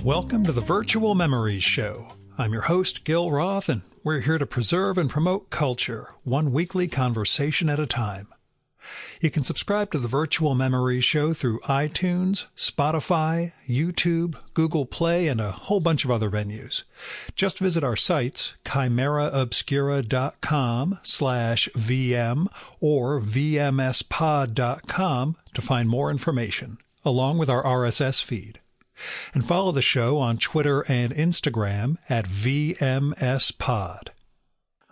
Welcome to the Virtual Memories Show. I'm your host, Gil Roth, and we're here to preserve and promote culture, one weekly conversation at a time. You can subscribe to the Virtual Memories Show through iTunes, Spotify, YouTube, Google Play, and a whole bunch of other venues. Just visit our sites, chimeraobscura.com/VM or vmspod.com to find more information, along with our RSS feed. And follow the show on Twitter and Instagram at VMSPod.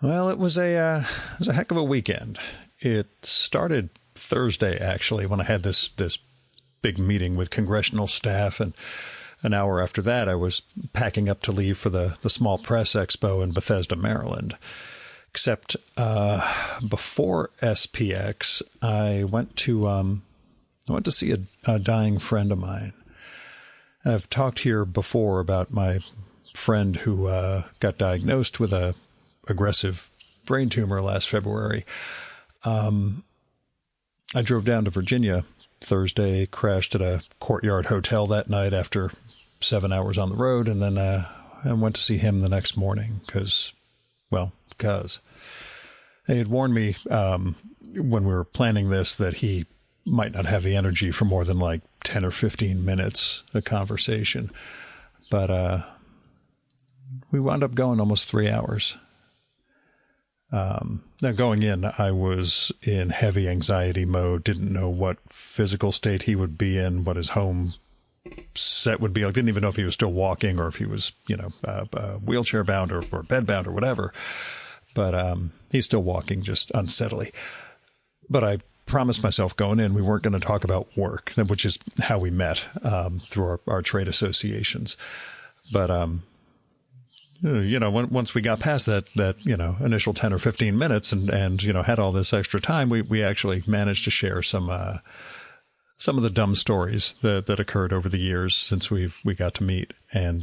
Well, it was a heck of a weekend. It started Thursday, actually, when I had this big meeting with congressional staff, and an hour after that, I was packing up to leave for the Small Press Expo in Bethesda, Maryland. Except before SPX, I went to see a dying friend of mine. I've talked here before about my friend who got diagnosed with a aggressive brain tumor last February. I drove down to Virginia Thursday, crashed at a Courtyard hotel that night after 7 hours on the road, and then I went to see him the next morning because they had warned me when we were planning this that he might not have the energy for more than like 10 or 15 minutes of conversation. But we wound up going almost 3 hours. Now, going in, I was in heavy anxiety mode, didn't know what physical state he would be in, what his home set would be. I didn't even know if he was still walking or if he was, wheelchair bound or bed bound or whatever. But he's still walking, just unsteadily. But I promised myself going in we weren't going to talk about work, which is how we met through our trade associations. But once we got past that initial 10 or 15 minutes and had all this extra time, we actually managed to share some of the dumb stories that occurred over the years since we got to meet, and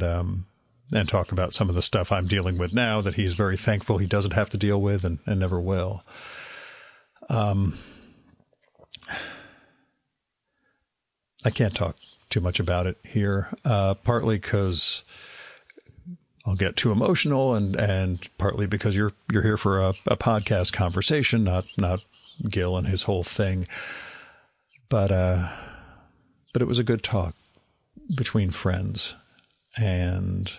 talk about some of the stuff I'm dealing with now that he's very thankful he doesn't have to deal with and never will. I can't talk too much about it here, partly because I'll get too emotional, and partly because you're here for a podcast conversation, not Gil and his whole thing. But it was a good talk between friends, and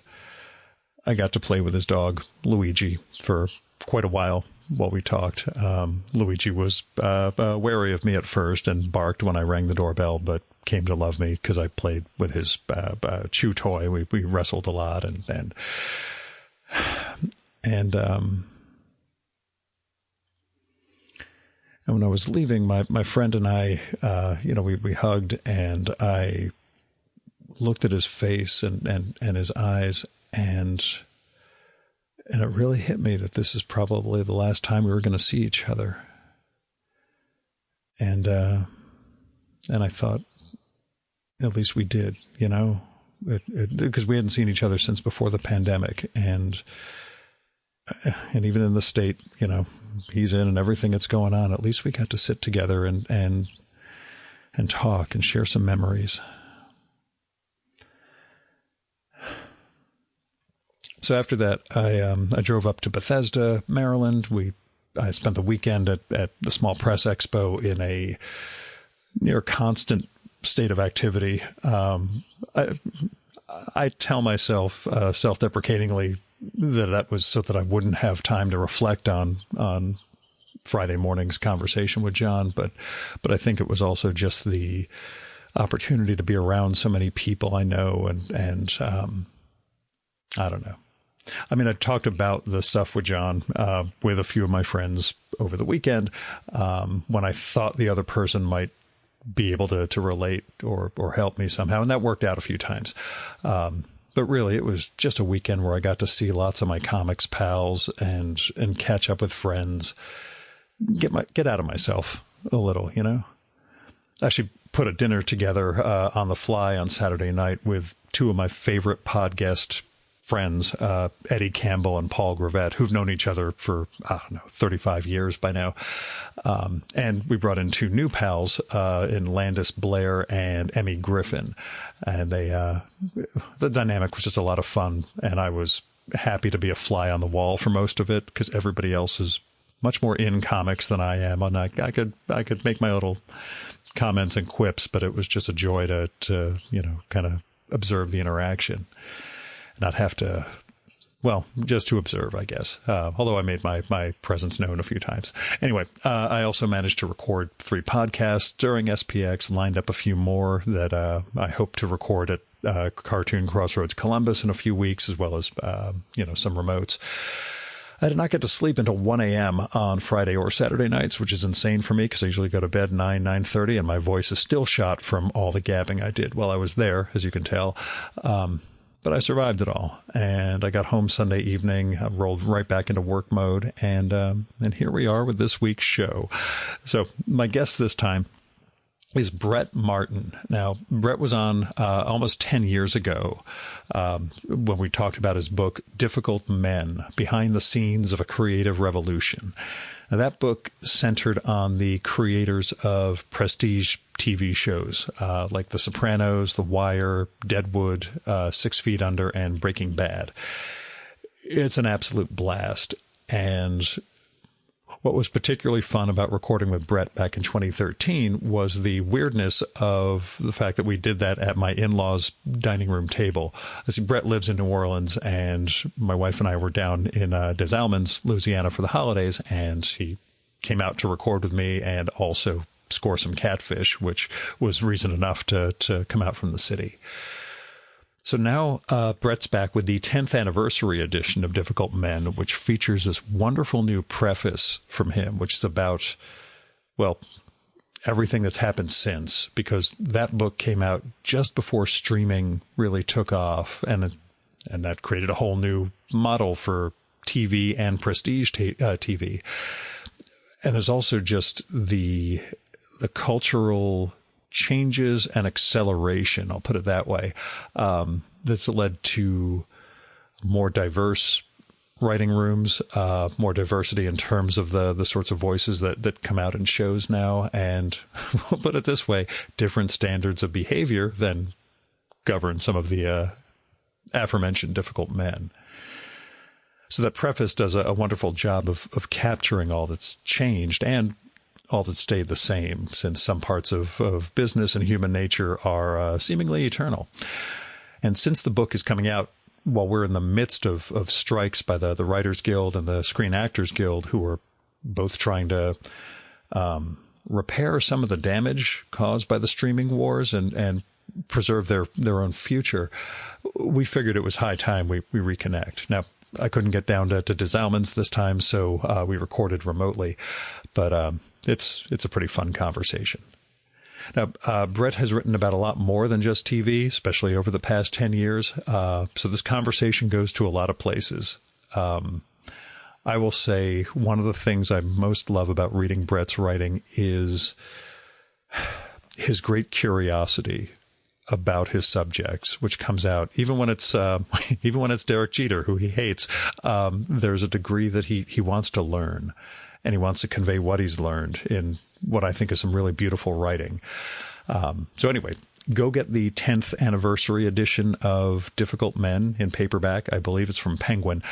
I got to play with his dog Luigi for quite a while we talked. Luigi was wary of me at first and barked when I rang the doorbell, but came to love me because I played with his chew toy. We wrestled a lot, and when I was leaving, my friend and I, we hugged, and I looked at his face and his eyes, and it really hit me that this is probably the last time we were going to see each other. And I thought, at least we did, because we hadn't seen each other since before the pandemic. And even in the state, he's in and everything that's going on, at least we got to sit together and talk and share some memories. So after that, I drove up to Bethesda, Maryland. I spent the weekend at the Small Press Expo in a near constant state of activity. I tell myself self-deprecatingly that was so that I wouldn't have time to reflect on Friday morning's conversation with John, but I think it was also just the opportunity to be around so many people I know, and I don't know. I mean, I talked about the stuff with John with a few of my friends over the weekend when I thought the other person might be able to relate or help me somehow. And that worked out a few times. But really, it was just a weekend where I got to see lots of my comics pals and catch up with friends, get out of myself a little, Actually put a dinner together on the fly on Saturday night with two of my favorite podcast friends, Eddie Campbell and Paul Gravett, who've known each other for, 35 years by now. And we brought in 2 new pals, in Landis Blair and Emmy Griffin. And the dynamic was just a lot of fun. And I was happy to be a fly on the wall for most of it, because everybody else is much more in comics than I am. And I could make my little comments and quips, but it was just a joy to kind of observe the interaction. Not have to, just to observe, I guess. Although I made my presence known a few times. Anyway, I also managed to record 3 podcasts during SPX, lined up a few more that I hope to record at Cartoon Crossroads Columbus in a few weeks, as well as, some remotes. I did not get to sleep until 1 a.m. on Friday or Saturday nights, which is insane for me because I usually go to bed 9:30, and my voice is still shot from all the gabbing I did while I was there, as you can tell. But I survived it all, and I got home Sunday evening, I rolled right back into work mode, and here we are with this week's show. So my guest this time is Brett Martin. Now, Brett was on almost 10 years ago when we talked about his book, Difficult Men, Behind the Scenes of a Creative Revolution. Now, that book centered on the creators of prestige TV shows like The Sopranos, The Wire, Deadwood, 6 Feet Under, and Breaking Bad. It's an absolute blast. And what was particularly fun about recording with Brett back in 2013 was the weirdness of the fact that we did that at my in-laws' dining room table. I see Brett lives in New Orleans, and my wife and I were down in Des Allemands, Louisiana for the holidays, and he came out to record with me and also score some catfish, which was reason enough to come out from the city. So now Brett's back with the 10th anniversary edition of Difficult Men, which features this wonderful new preface from him, which is about, everything that's happened since, because that book came out just before streaming really took off, and that created a whole new model for TV and prestige TV. And there's also just the cultural changes and acceleration, I'll put it that way, that's led to more diverse writing rooms, more diversity in terms of the sorts of voices that come out in shows now, and we'll put it this way, different standards of behavior than govern some of the aforementioned difficult men. So that preface does a wonderful job of capturing all that's changed and all that stayed the same, since some parts of business and human nature are seemingly eternal. And since the book is coming out while we're in the midst of strikes by the Writers Guild and the Screen Actors Guild, who are both trying to repair some of the damage caused by the streaming wars and preserve their own future, we figured it was high time we reconnect. Now, I couldn't get down to Des Allemands this time, so we recorded remotely, but it's a pretty fun conversation. Now, Brett has written about a lot more than just TV, especially over the past 10 years. So this conversation goes to a lot of places. I will say one of the things I most love about reading Brett's writing is his great curiosity about his subjects, which comes out even when it's Derek Jeter, who he hates. There's a degree that he wants to learn, and he wants to convey what he's learned in what I think is some really beautiful writing. So anyway, go get the 10th anniversary edition of Difficult Men in paperback. I believe it's from Penguin.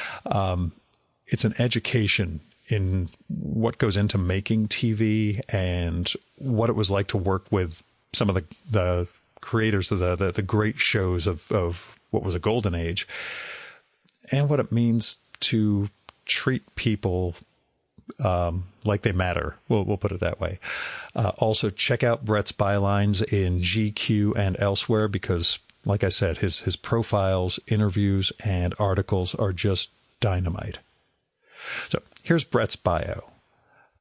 It's an education in what goes into making TV and what it was like to work with some of the creators of the great shows of what was a golden age, and what it means to treat people like they matter. We'll put it that way. Also, check out Brett's bylines in GQ and elsewhere, because, like I said, his profiles, interviews, and articles are just dynamite. So here's Brett's bio.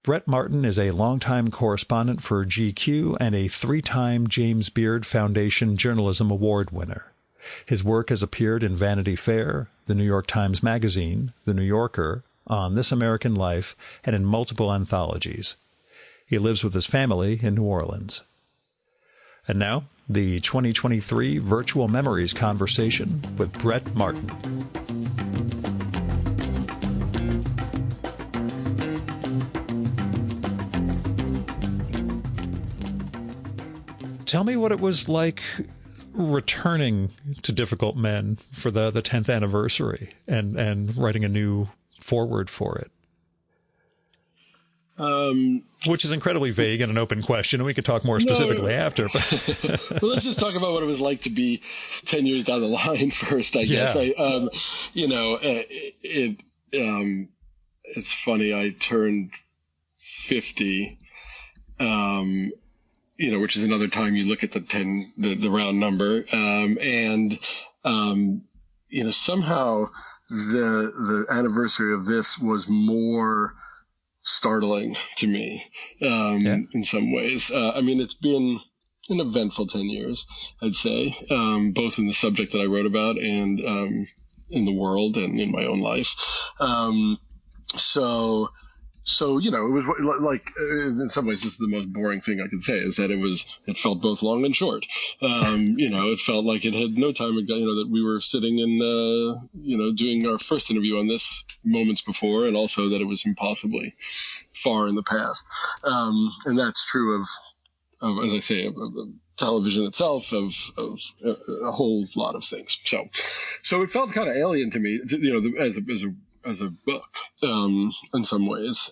Brett Martin is a longtime correspondent for GQ and a 3-time James Beard Foundation Journalism Award winner. His work has appeared in Vanity Fair, the New York Times Magazine, The New Yorker, On This American Life, and in multiple anthologies. He lives with his family in New Orleans. And now, the 2023 Virtual Memories Conversation with Brett Martin. Tell me what it was like returning to Difficult Men for the 10th anniversary and writing a new foreword for it. Which is incredibly vague and an open question, and we could talk more specifically after. But well, let's just talk about what it was like to be 10 years down the line first, I guess. It's funny. I turned 50, which is another time you look at the round number. Somehow the anniversary of this was more startling to me in some ways. It's been an eventful 10 years, I'd say, both in the subject that I wrote about and in the world and in my own life. So, it was like, in some ways, this is the most boring thing I could say, is that it felt both long and short. It felt like it had no time ago, that we were sitting and, doing our first interview on this moments before, and also that it was impossibly far in the past. And that's true of as I say, of television itself, of a whole lot of things. So it felt kind of alien to me, as a book, in some ways,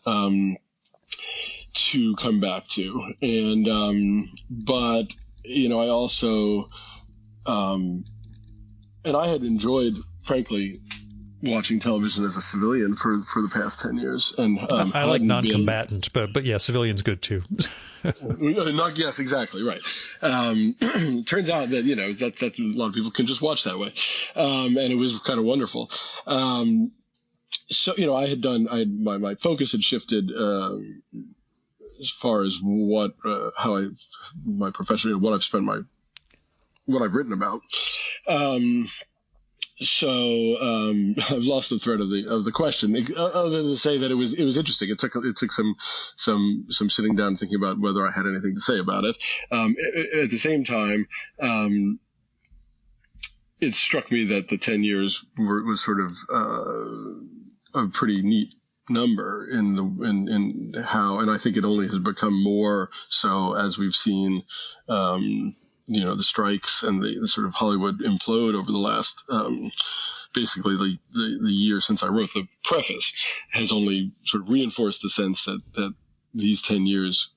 to come back to. And, but, I also, and I had enjoyed, frankly, watching television as a civilian for the past 10 years. And, I like non-combatant, but yeah, civilian's good too. Yes, exactly. Right. Turns out that, that a lot of people can just watch that way. And it was kind of wonderful. So, my focus had shifted, as far as what I've written about. I've lost the thread of the question, other than to say that it was interesting. It took some sitting down and thinking about whether I had anything to say about it. At the same time, it struck me that the 10 years was sort of, a pretty neat number in how, and I think it only has become more so as we've seen, the strikes and the sort of Hollywood implode over the last, basically the year since I wrote the preface has only sort of reinforced the sense that these 10 years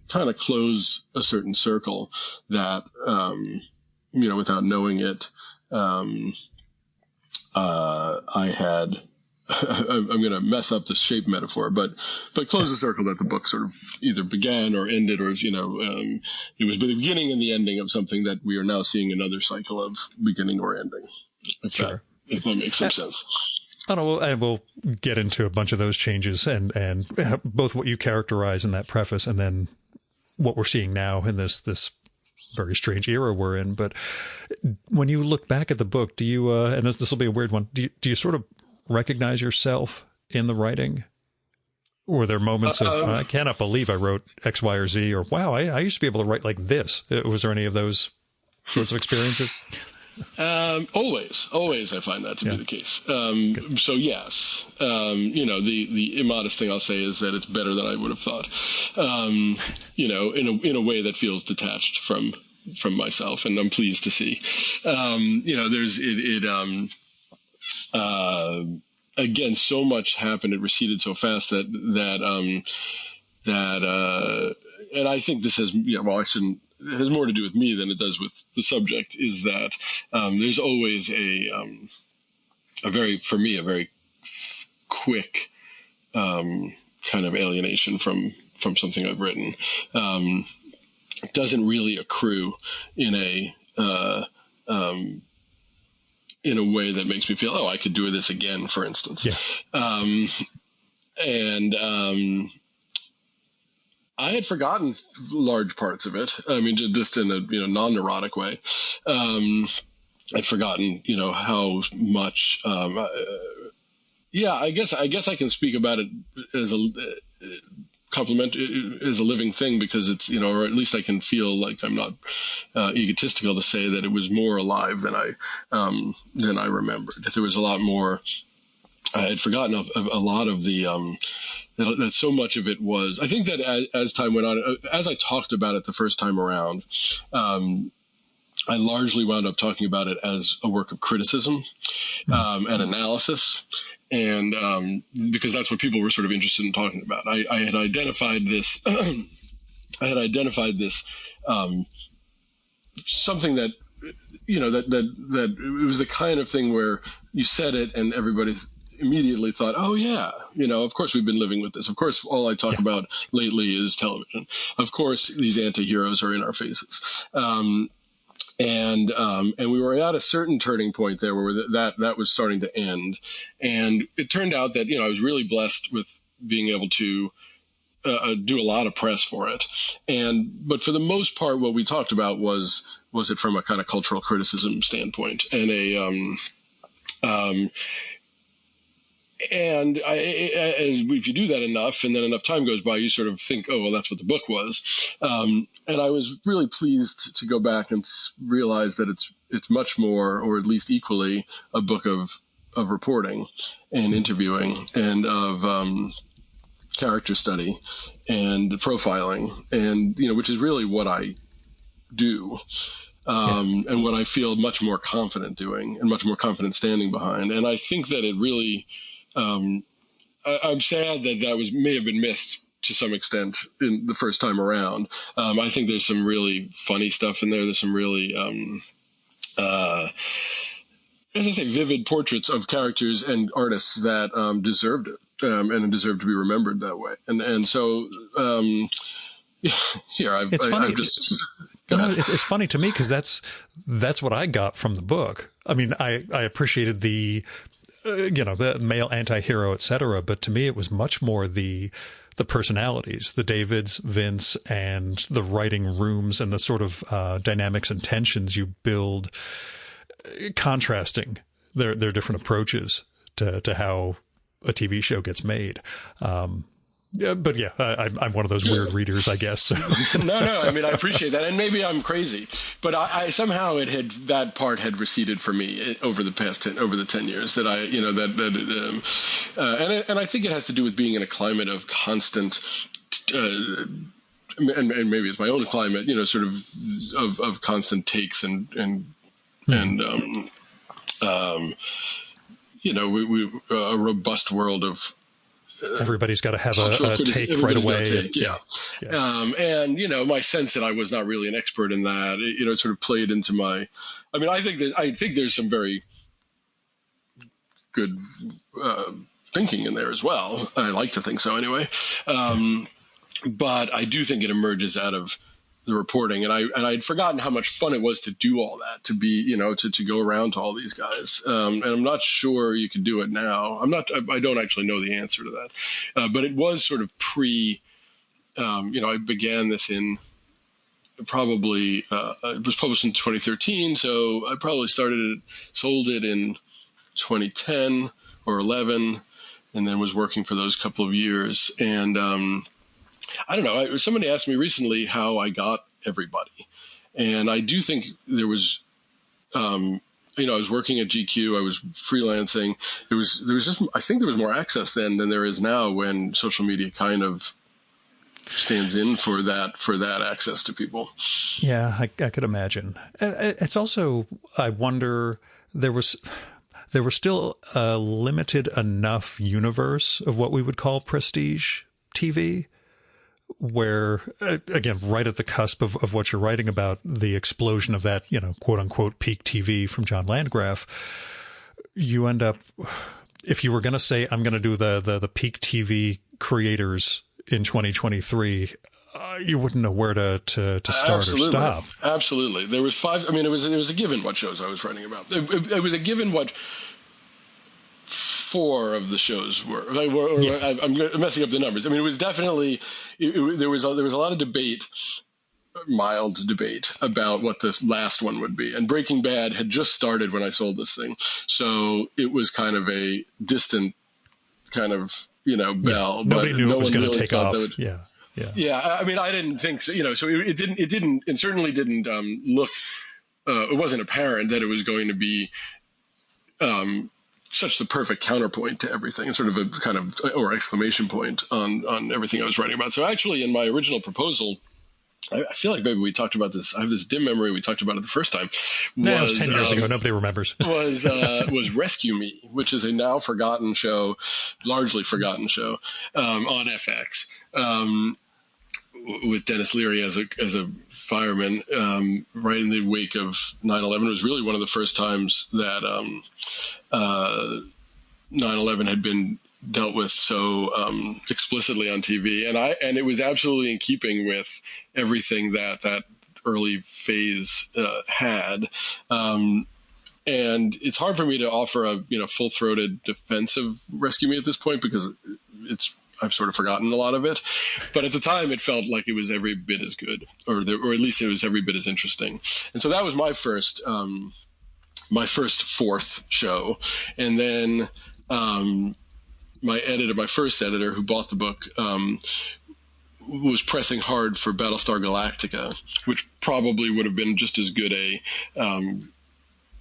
kind of close a certain circle that, without knowing it, I had, I'm going to mess up the shape metaphor, but close the circle that the book sort of either began or ended, or, it was the beginning and the ending of something that we are now seeing another cycle of beginning or ending. If that makes some sense. I don't know, and we'll get into a bunch of those changes and both what you characterize in that preface and then what we're seeing now in this very strange era we're in. But when you look back at the book, do you, and this will be a weird one, do you sort of recognize yourself in the writing? Or were there moments of, I cannot believe I wrote X, Y, or Z, or wow, I used to be able to write like this. Was there any of those sorts of experiences? Always I find that to be the case. So yes, the immodest thing I'll say is that it's better than I would have thought, in a way that feels detached from myself, and I'm pleased to see, again, so much happened. It receded so fast that and I think this has, it has more to do with me than it does with the subject, is that, there's always a very quick, kind of alienation from something I've written. It doesn't really accrue in a way that makes me feel, I could do this again, for instance. Yeah. I had forgotten large parts of it. I mean, just in a non-neurotic way. I'd forgotten how much. I guess I can speak about it as a compliment is a living thing, because it's, or at least I can feel like I'm not egotistical to say that it was more alive than I remembered. There was a lot more. I had forgotten of a lot of the that so much of it was. I think that as time went on, as I talked about it the first time around, I largely wound up talking about it as a work of criticism and analysis. And because that's what people were sort of interested in talking about. I had identified this. I had identified this something that, that it was the kind of thing where you said it and everybody immediately thought, oh yeah, of course we've been living with this. Of course, all I talk about lately is television. Of course, these anti-heroes are in our faces. And we were at a certain turning point there where that was starting to end. And it turned out that, I was really blessed with being able to do a lot of press for it. But for the most part, what we talked about was it from a kind of cultural criticism standpoint and if you do that enough, and then enough time goes by, you sort of think, oh, well, that's what the book was. And I was really pleased to go back and realize that it's much more, or at least equally, a book of reporting and interviewing and of character study and profiling, and which is really what I do. And what I feel much more confident doing and much more confident standing behind. And I think that it really, I'm sad that may have been missed to some extent in the first time around. I think there's some really funny stuff in there. There's some really, as I say, vivid portraits of characters and artists that deserved it and deserved to be remembered that way. And so here I've just. It's funny to me because that's what I got from the book. I mean, I appreciated the the male anti-hero, etc. But to me, it was much more the personalities, the Davids, Vince, and the writing rooms and the sort of dynamics and tensions you build, contrasting their different approaches to how a TV show gets made. I'm one of those weird readers, I guess. No, I mean, I appreciate that, and maybe I'm crazy, but I somehow that part had receded for me over the 10 years that and I think it has to do with being in a climate of constant, and maybe it's my own climate, sort of constant takes and a robust world of. Everybody's got to have a take right away. Yeah. And, my sense that I was not really an expert in that, it sort of played into my, I mean, I think there's some very good thinking in there as well. I like to think so anyway. But I do think it emerges out of the reporting, and I'd forgotten how much fun it was to do all that, to be, to go around to all these guys. And I'm not sure you can do it now. I don't actually know the answer to that. But it was sort of I began this in probably, it was published in 2013. So I probably sold it in 2010 or 11, and then was working for those couple of years. And, I don't know. Somebody asked me recently how I got everybody. And I do think there was, I was working at GQ. I was freelancing. I think there was more access then than there is now, when social media kind of stands in for that access to people. Yeah, I could imagine. It's also, I wonder, there was still a limited enough universe of what we would call prestige TV, where, again, right at the cusp of what you're writing about, the explosion of that, quote unquote, peak TV from John Landgraf, you end up, if you were going to say, I'm going to do the peak TV creators in 2023, you wouldn't know where to start or stop. Absolutely. There was 5. I mean, it was a given what shows I was writing about. It was a given what 4 of the shows were. I'm messing up the numbers. I mean, it was definitely there was a lot of debate, mild debate, about what the last one would be. And Breaking Bad had just started when I sold this thing, so it was kind of a distant kind of bell. Nobody but knew no it was one going to really take thought off. that would, Yeah. Yeah, I mean, I didn't think so. So it certainly didn't look. It wasn't apparent that it was going to be such the perfect counterpoint to everything, and sort of a kind of or exclamation point on everything I was writing about. So actually, in my original proposal, I feel like maybe we talked about this. I have this dim memory. We talked about it the first time. It was 10 years ago. Nobody remembers. was Rescue Me, which is a now forgotten show, largely forgotten show on FX. With Dennis Leary as a fireman, right in the wake of 9/11. It was really one of the first times that 9/11 had been dealt with so explicitly on TV, and it was absolutely in keeping with everything that early phase had. And it's hard for me to offer a full-throated defense of Rescue Me at this point because I've sort of forgotten a lot of it, but at the time it felt like it was every bit as good, or at least it was every bit as interesting. And so that was my first fourth show, and then my first editor, who bought the book, was pressing hard for Battlestar Galactica, which probably would have been just as good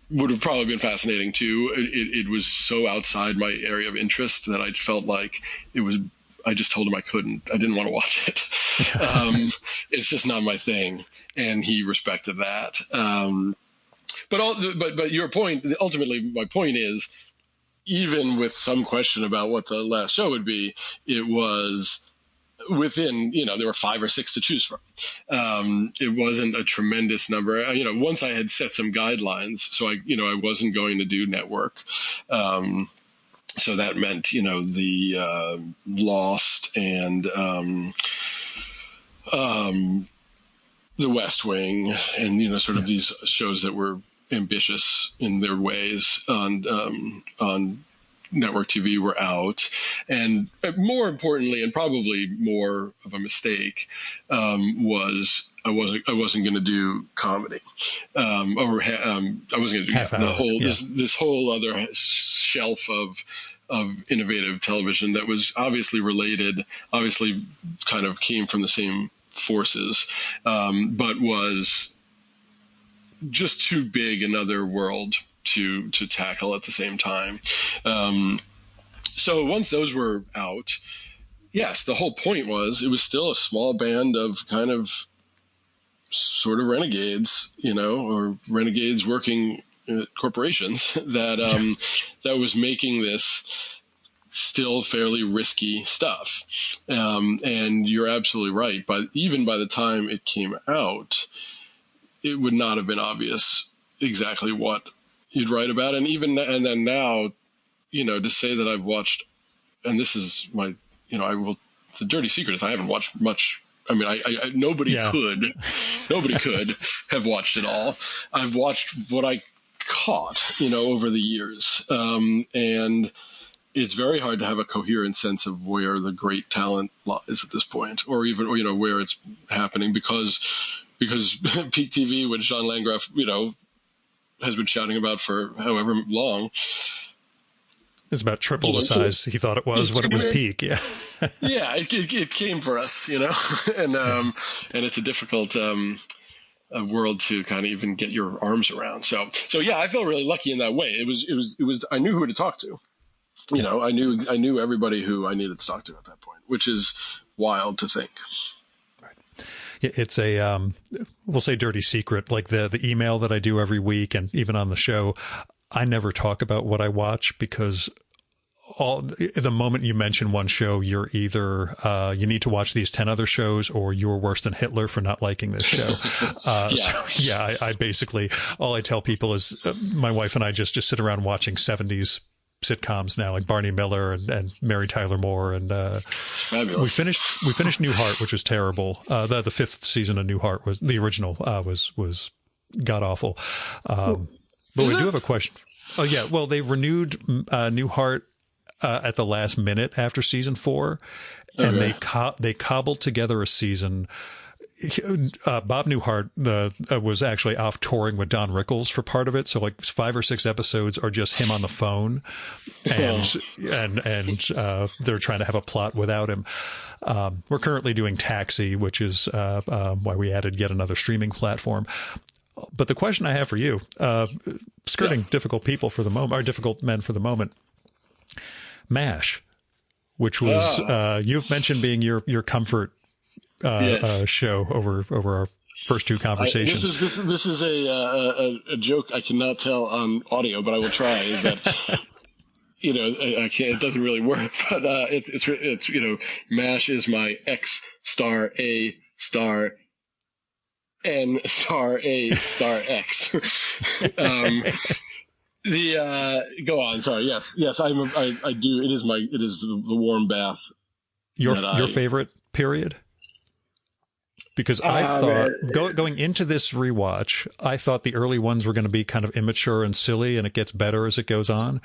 would have probably been fascinating too. It was so outside my area of interest that I felt like it was. I just told him I didn't want to watch it. It's just not my thing, and he respected that. But your point, ultimately, my point is, even with some question about what the last show would be, it was within, there were 5 or 6 to choose from. It wasn't a tremendous number. Once I had set some guidelines, so I wasn't going to do network. So that meant, the Lost and The West Wing, and sort of these shows that were ambitious in their ways on network TV were out. And more importantly, and probably more of a mistake, was I wasn't going to do comedy, I wasn't going to do this whole other shelf of innovative television that was obviously related, obviously kind of came from the same forces, but was just too big another world to tackle at the same time. So once those were out, yes, the whole point was it was still a small band of kind of sort of renegades, or renegades working at corporations that was making this still fairly risky stuff. And you're absolutely right. But even by the time it came out, it would not have been obvious exactly what you'd write about. And then now, to say that I've watched, and this is my, the dirty secret is I haven't watched much. I mean, nobody could have watched it all. I've watched what I caught, over the years. And it's very hard to have a coherent sense of where the great talent lies at this point, or even, where it's happening, because Peak TV, which John Landgraf, has been shouting about for however long, it's about triple the size he thought it was when it was peak. Yeah. Yeah. It came for us, and it's a difficult, world to kind of even get your arms around. So yeah, I feel really lucky in that way. It was, I knew who to talk to. I knew everybody who I needed to talk to at that point, which is wild to think. It's a, we'll say dirty secret, like the email that I do every week. And even on the show, I never talk about what I watch, because the moment you mention one show, you're either, you need to watch these 10 other shows, or you're worse than Hitler for not liking this show. I basically, all I tell people is my wife and I just sit around watching 70s sitcoms now, like Barney Miller and Mary Tyler Moore, and we finished Newhart, which was terrible. The 5th season of Newhart was the original, was god awful. But we do have a question. Oh yeah, well, they renewed Newhart at the last minute after season 4, and they cobbled together a season. Bob Newhart was actually off touring with Don Rickles for part of it. So like 5 or 6 episodes are just him on the phone, and they're trying to have a plot without him. We're currently doing Taxi, which is why we added yet another streaming platform. But the question I have for you, skirting difficult people for the moment, or difficult men for the moment, MASH, which was you've mentioned being your comfort show over our first 2 conversations. This is a joke I cannot tell on audio, but I will try. Is that I can't. It doesn't really work, but it's MASH is my X star A star N star A star X. Go on. Sorry. Yes. I do. It is the warm bath. Your favorite period? Because I thought going into this rewatch, I thought the early ones were going to be kind of immature and silly, and it gets better as it goes on.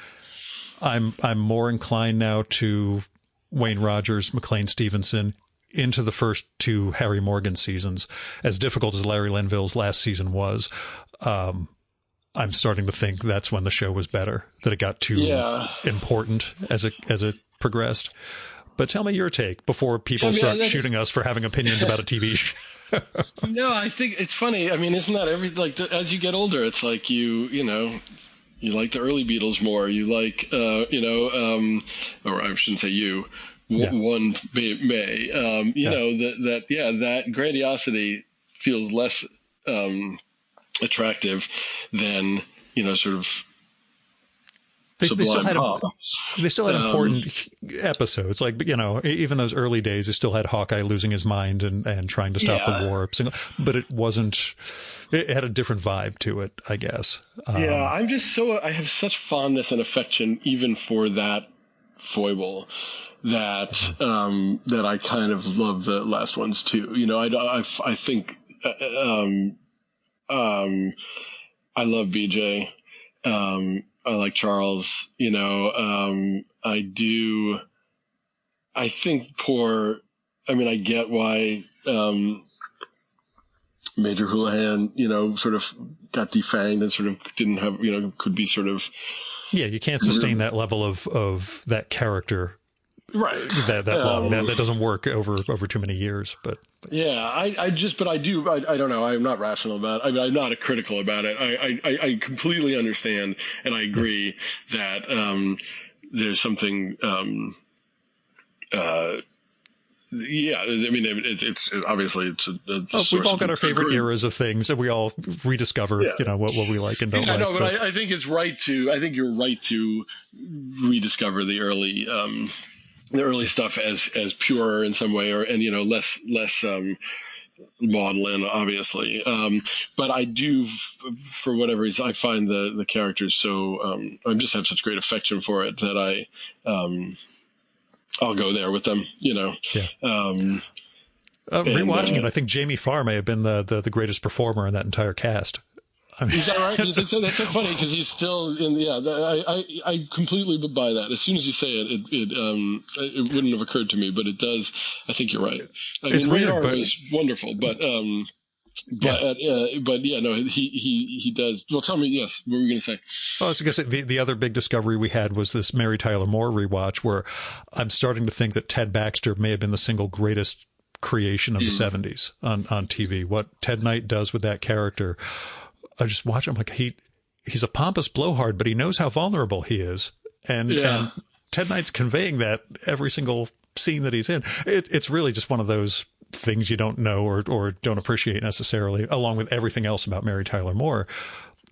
I'm more inclined now to Wayne Rogers, McLean Stevenson, into the first 2 Harry Morgan seasons. As difficult as Larry Linville's last season was, I'm starting to think that's when the show was better, that it got too important as it progressed. But tell me your take before people start shooting us for having opinions about a TV show. No, I think it's funny. I mean, isn't that as you get older, it's like you like the early Beatles more. You like, or I shouldn't say you. One May, that grandiosity feels less attractive than sort of sublime pop. They still had important episodes, like even those early days. They still had Hawkeye losing his mind and trying to stop the war, but it wasn't. It had a different vibe to it, I guess. I'm just I have such fondness and affection even for that foible. That I kind of love the last ones too. I think I love BJ. I like Charles. I do. I think I get why Major Houlihan, sort of got defanged and sort of didn't have, could be sort of. Yeah, you can't sustain that level of that character. Right. That long. That doesn't work over too many years. But yeah, I don't know. I'm not rational about it. I mean, I'm not critical about it. I completely understand and I agree that there's something. Yeah, I mean, it's obviously we've all got our favorite eras of things, and we all rediscover, what we like and don't like. I know, but I think it's right to. I think you're right to rediscover the early stuff as pure in some way, and less maudlin, obviously. But I do, for whatever reason, I find the characters so. I just have such great affection for it that I'll go there with them, Yeah. Rewatching it, I think Jamie Farr may have been the greatest performer in that entire cast. Is that right? That's so funny because he's still in. I completely buy that. As soon as you say it, it wouldn't have occurred to me, but it does. I think you're right. It's weird, Radar but was wonderful, but he does. Well, tell me. Yes, what were you going to say? Well, I was going to say the other big discovery we had was this Mary Tyler Moore rewatch, where I'm starting to think that Ted Baxter may have been the single greatest creation of the 70s on TV. What Ted Knight does with that character. I just watch him like he's a pompous blowhard, but he knows how vulnerable he is. And Ted Knight's conveying that every single scene that he's in. It's really just one of those things you don't know or don't appreciate necessarily, along with everything else about Mary Tyler Moore.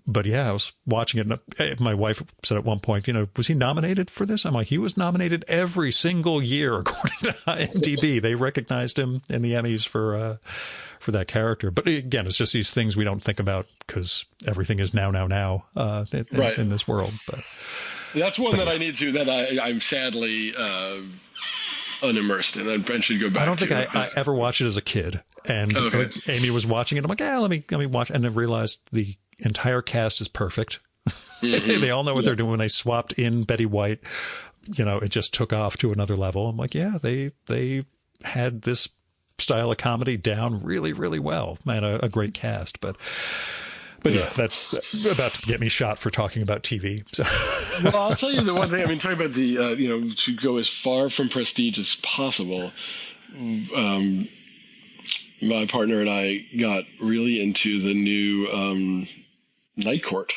But yeah, I was watching it, and my wife said at one point, was he nominated for this? I'm like, he was nominated every single year according to IMDb. They recognized him in the Emmys for that character. But again, it's just these things we don't think about because everything is now in this world. But that's one that I need to, that I'm sadly unimmersed in. I should go back. I don't think I ever watched it as a kid. And Amy was watching it. I'm like, let me watch. And then realized the entire cast is perfect. Mm-hmm. They all know what they're doing. When they swapped in Betty White, it just took off to another level. I'm like, they had this style of comedy down really, really well. Man, a great cast, but yeah, that's about to get me shot for talking about TV. So. Well, I'll tell you the one thing. I mean, talking about the, to go as far from prestige as possible. My partner and I got really into the new Night Court,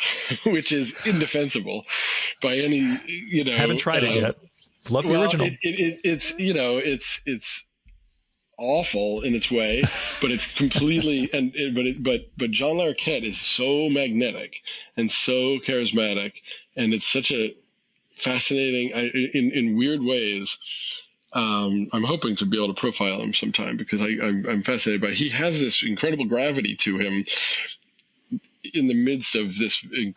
which is indefensible by any, Haven't tried it yet. Love the original. It's awful in its way, but it's completely but John Larroquette is so magnetic and so charismatic, and it's such a fascinating in weird ways. I'm hoping to be able to profile him sometime because I'm fascinated by. He has this incredible gravity to him in the midst of this, very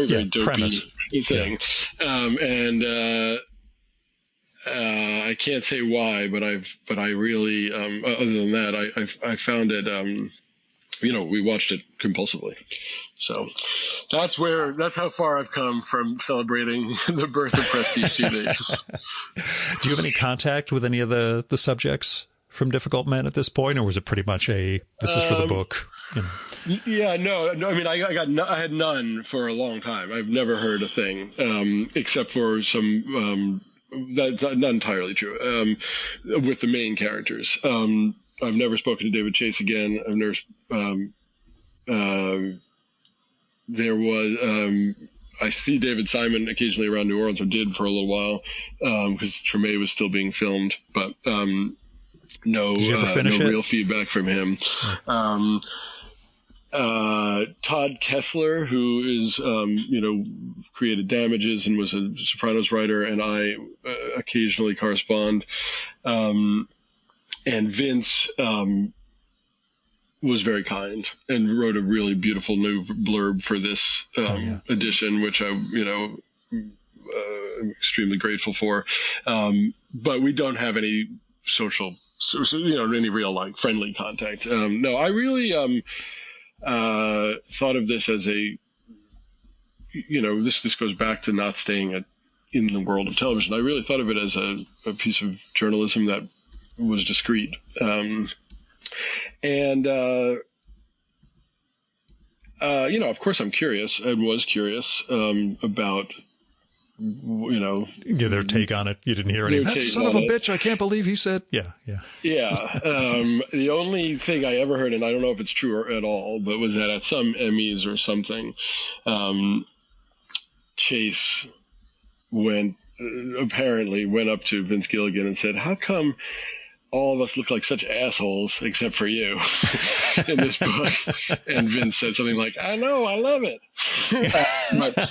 very dopey premise thing, I can't say why, but I really, other than that, I found it, we watched it compulsively. So that's how far I've come from celebrating the birth of prestige TV. Do you have any contact with any of the subjects from Difficult Men at this point, or was it pretty much this is for the book? Yeah, no. I mean, I had none for a long time. I've never heard a thing, except for some, that's not entirely true. With the main characters, I've never spoken to David Chase again. I've never. There was. I see David Simon occasionally around New Orleans, or did for a little while, because Treme was still being filmed, but no real feedback from him. Todd Kessler, who is, created Damages and was a Sopranos writer, and I occasionally correspond. And Vince was very kind and wrote a really beautiful new blurb for this edition, which I'm extremely grateful for. But we don't have any any real friendly contact. No, I really thought of this as this goes back to not staying in the world of television. I really thought of it as a piece of journalism that was discreet. Of course I'm curious and was curious about, their take on it. You didn't hear any, that son of a bitch, I can't believe he said, yeah. The only thing I ever heard, and I don't know if it's true at all, but was that at some Emmys or something, Chase apparently went up to Vince Gilligan and said, "How come all of us look like such assholes except for you in this book?" And Vince said something like, "I know, I love it." But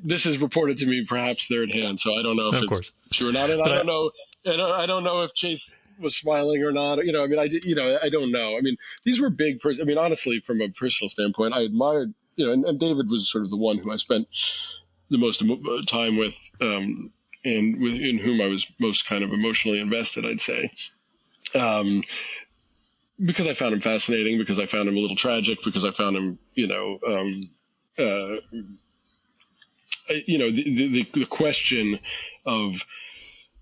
this is reported to me perhaps third hand, so I don't know if it's true or not. And I don't know. I don't know if Chase was smiling or not. I don't know. I mean, these were big. Honestly, from a personal standpoint, I admired. And David was sort of the one who I spent the most time with. And in whom I was most kind of emotionally invested, I'd say, because I found him fascinating, because I found him a little tragic, because I found him, the question of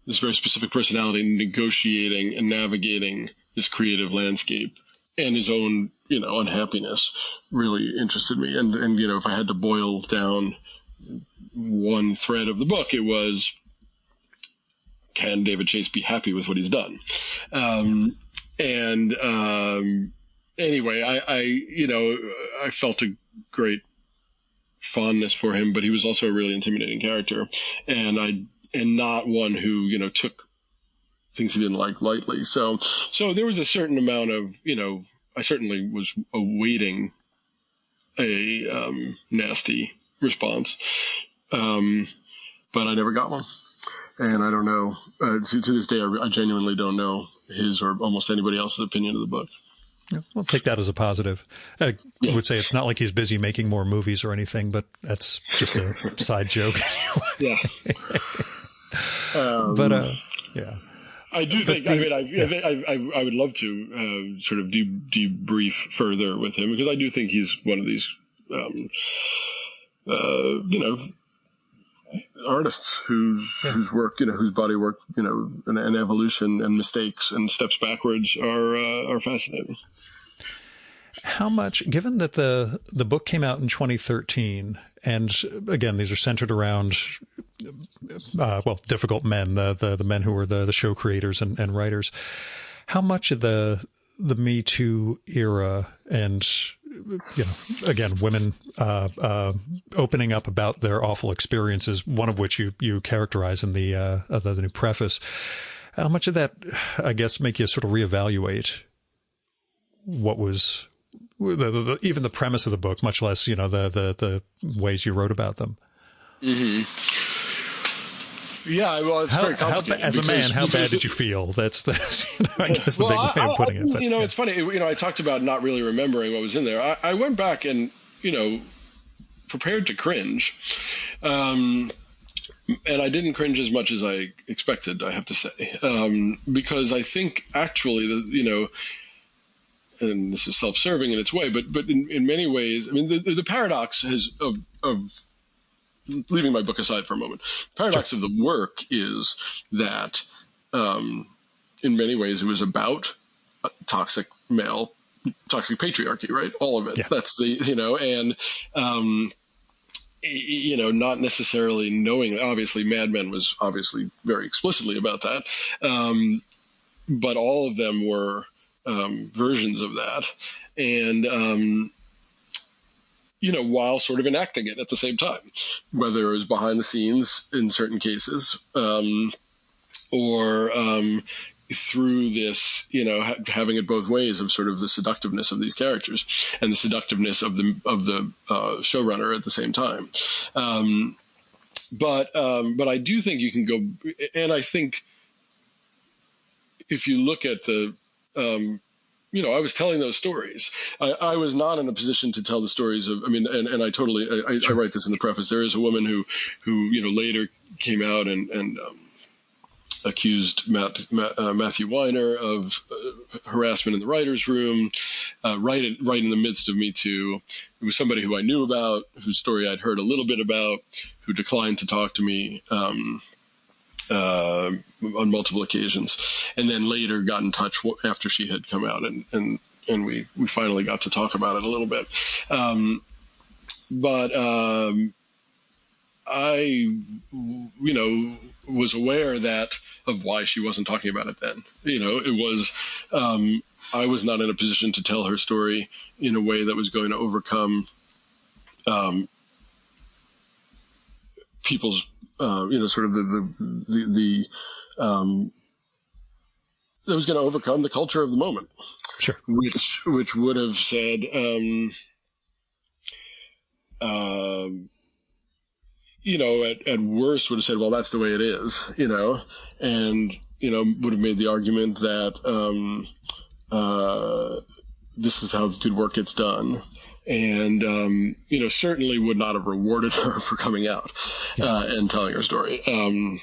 this very specific personality negotiating and navigating this creative landscape and his own, unhappiness really interested me. And if I had to boil down one thread of the book, it was, can David Chase be happy with what he's done? Anyway, I felt a great fondness for him, but he was also a really intimidating character, and not one who, took things he didn't like lightly. So there was a certain amount of, I certainly was awaiting a nasty response, but I never got one. And I don't know, to this day, I genuinely don't know his or almost anybody else's opinion of the book. Yeah, we'll take that as a positive. I would say it's not like he's busy making more movies or anything, but that's just a side joke. Yeah. Yeah. I do think, I would love to sort of debrief further with him, because I do think he's one of these, artists whose work, whose body work, and evolution and mistakes and steps backwards are fascinating. How much, given that the book came out in 2013, and again, these are centered around, difficult men, the men who were the show creators and writers, how much of the Me Too era and, again, women opening up about their awful experiences, one of which you characterize in the new preface, how much of that, I guess, make you sort of reevaluate what was even the premise of the book, much less, the ways you wrote about them? Mm-hmm. Yeah, well, it's very complicated. As a man, how bad did you feel? That's I guess the big way of putting it. But, it's funny. I talked about not really remembering what was in there. I went back and, prepared to cringe. And I didn't cringe as much as I expected, I have to say. Because I think actually, and this is self-serving in its way, but in many ways, I mean, the paradox of leaving my book aside for a moment, the paradox of the work is that in many ways it was about toxic patriarchy, right? All of it. Yeah. That's not necessarily knowing. Obviously, Mad Men was obviously very explicitly about that, but all of them were versions of that, and while sort of enacting it at the same time, whether it was behind the scenes in certain cases, or through this, having it both ways of sort of the seductiveness of these characters and the seductiveness of the showrunner at the same time. But I do think you can go, and I think if you look at the I was telling those stories. I was not in a position to tell the stories of, and I totally, I write this in the preface. There is a woman who later came out and accused Matthew Weiner of harassment in the writer's room, right in the midst of Me Too. It was somebody who I knew about, whose story I'd heard a little bit about, who declined to talk to me, on multiple occasions, and then later got in touch after she had come out, and we finally got to talk about it a little bit. But I, was aware of why she wasn't talking about it then. It was, I was not in a position to tell her story in a way that was going to overcome people's sort of the that was going to overcome the culture of the moment, sure, which would have said, at worst would have said, well, that's the way it is, and would have made the argument that this is how good work gets done. And, certainly would not have rewarded her for coming out and telling her story. I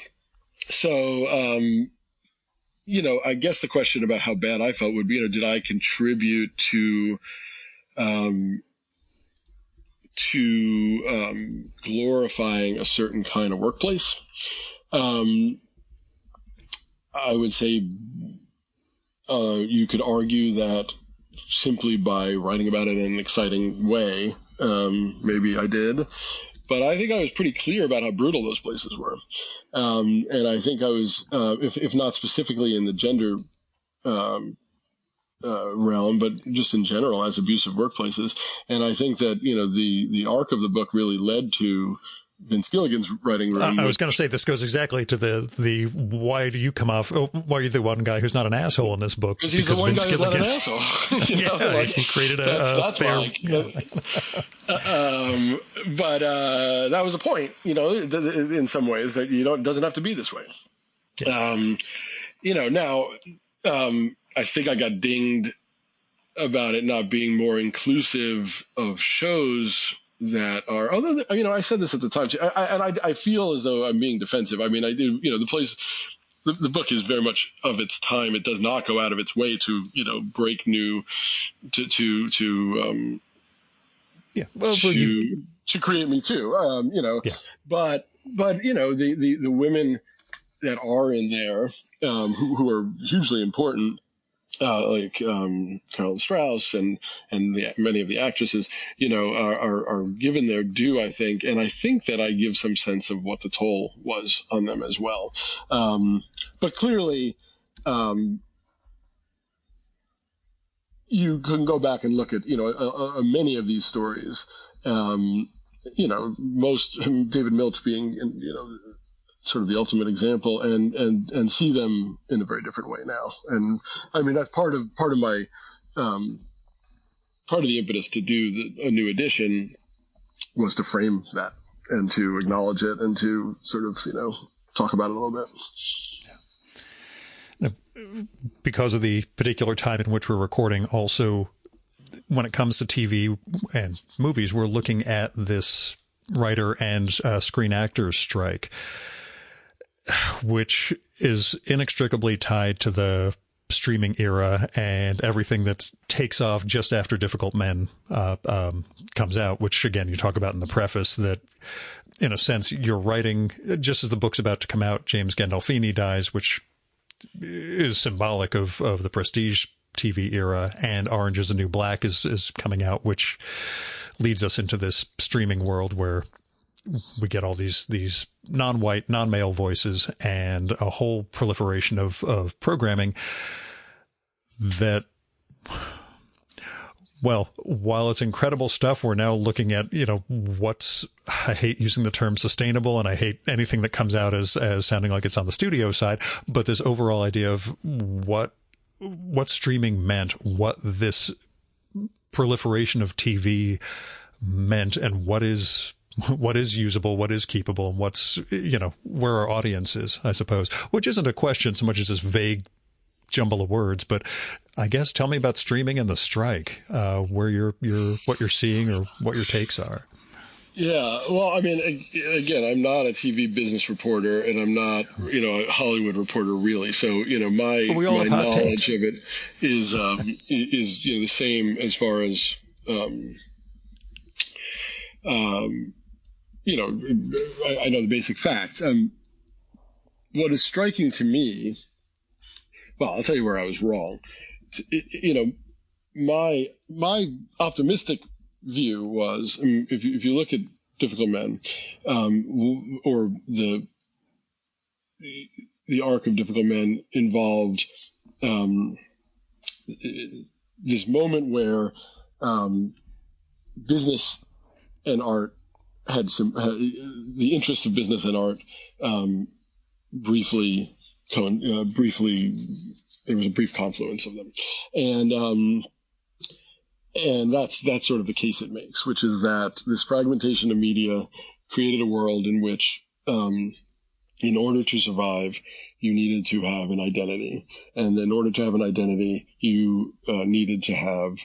guess the question about how bad I felt would be, did I contribute to glorifying a certain kind of workplace? I would say you could argue that simply by writing about it in an exciting way, maybe I did. But I think I was pretty clear about how brutal those places were. And I think I was, if not specifically in the gender realm, but just in general as abusive workplaces. And I think that, the arc of the book really led to Vince Gilligan's writing room. I was going to say this goes exactly to the why do you come off? Why are you the one guy who's not an asshole in this book? Because he's the one guy who's not an asshole. He created that's fair. But that was a point, in some ways that it doesn't have to be this way. Yeah. Now I think I got dinged about it not being more inclusive of shows that are, although, I said this at the time too, I feel as though I'm being defensive. I do, the book is very much of its time. It does not go out of its way to, break new, to create Me Too. Yeah. But the women that are in there, who are hugely important, like Carol Strauss and many of the actresses, are given their due, I think, and I think that I give some sense of what the toll was on them as well. But clearly, you can go back and look at many of these stories. Most David Milch being sort of the ultimate example, and see them in a very different way now. And I mean, that's part of my part of the impetus to do a new edition was to frame that and to acknowledge it and to sort of talk about it a little bit. Because of the particular time in which we're recording, also when it comes to TV and movies, we're looking at this writer and screen actors strike, which is inextricably tied to the streaming era and everything that takes off just after Difficult Men comes out, which, again, you talk about in the preface, that in a sense you're writing just as the book's about to come out. James Gandolfini dies, which is symbolic of the Prestige TV era, and Orange is the New Black is coming out, which leads us into this streaming world where we get all these non-white, non-male voices and a whole proliferation of programming that, well, while it's incredible stuff, we're now looking at, I hate using the term sustainable, and I hate anything that comes out as sounding like it's on the studio side, but this overall idea of what streaming meant, what this proliferation of TV meant, and what is usable, what is keepable, and what's, where our audience is, I suppose, which isn't a question so much as this vague jumble of words. But I guess tell me about streaming and the strike, where what you're seeing or what your takes are. Yeah, well, I mean, again, I'm not a TV business reporter, and I'm not, a Hollywood reporter really. So, my knowledge of it is the same as far as, I know the basic facts. What is striking to me, well, I'll tell you where I was wrong. My optimistic view was, if you look at Difficult Men, or the arc of Difficult Men involved this moment where business and art had the interests of business and art briefly there was a brief confluence of them, and that's sort of the case it makes, which is that this fragmentation of media created a world in which, in order to survive, you needed to have an identity, and in order to have an identity, you needed to have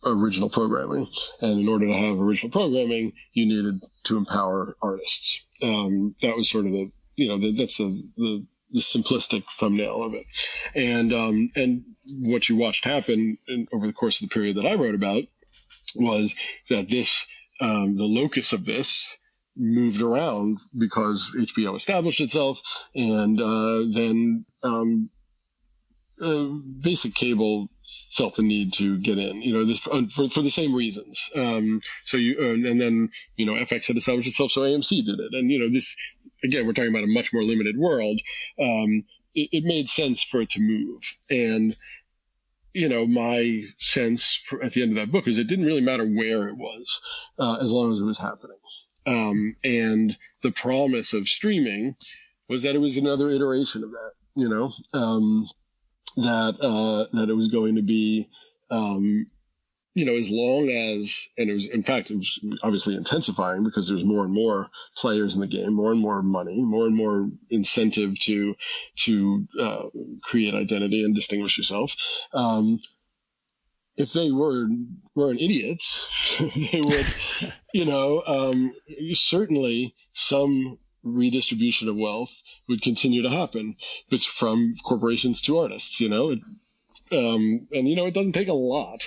original programming, and in order to have original programming, you needed to empower artists. That was sort of that's the simplistic thumbnail of it, and what you watched happen over the course of the period that I wrote about was that this the locus of this moved around because HBO established itself, and then basic cable felt the need to get in, this for the same reasons. And then FX had established itself, so AMC did it, and this, again, we're talking about a much more limited world. It made sense for it to move, and my sense at the end of that book is it didn't really matter where it was, as long as it was happening. And the promise of streaming was that it was another iteration of that, that it was going to be, as long as, and it was, in fact, it was obviously intensifying because there's more and more players in the game, more and more money, more and more incentive to create identity and distinguish yourself. If they weren't idiots, they would, certainly some redistribution of wealth would continue to happen, but from corporations to artists, and it doesn't take a lot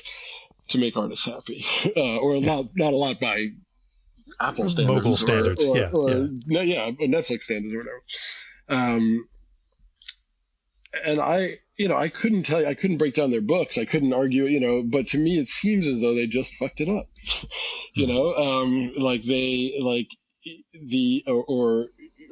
to make artists happy, or not a lot by Apple mobile standards, standards. Netflix standards or whatever. And I couldn't tell you, I couldn't break down their books. I couldn't argue, but to me, it seems as though they just fucked it up, like they, like or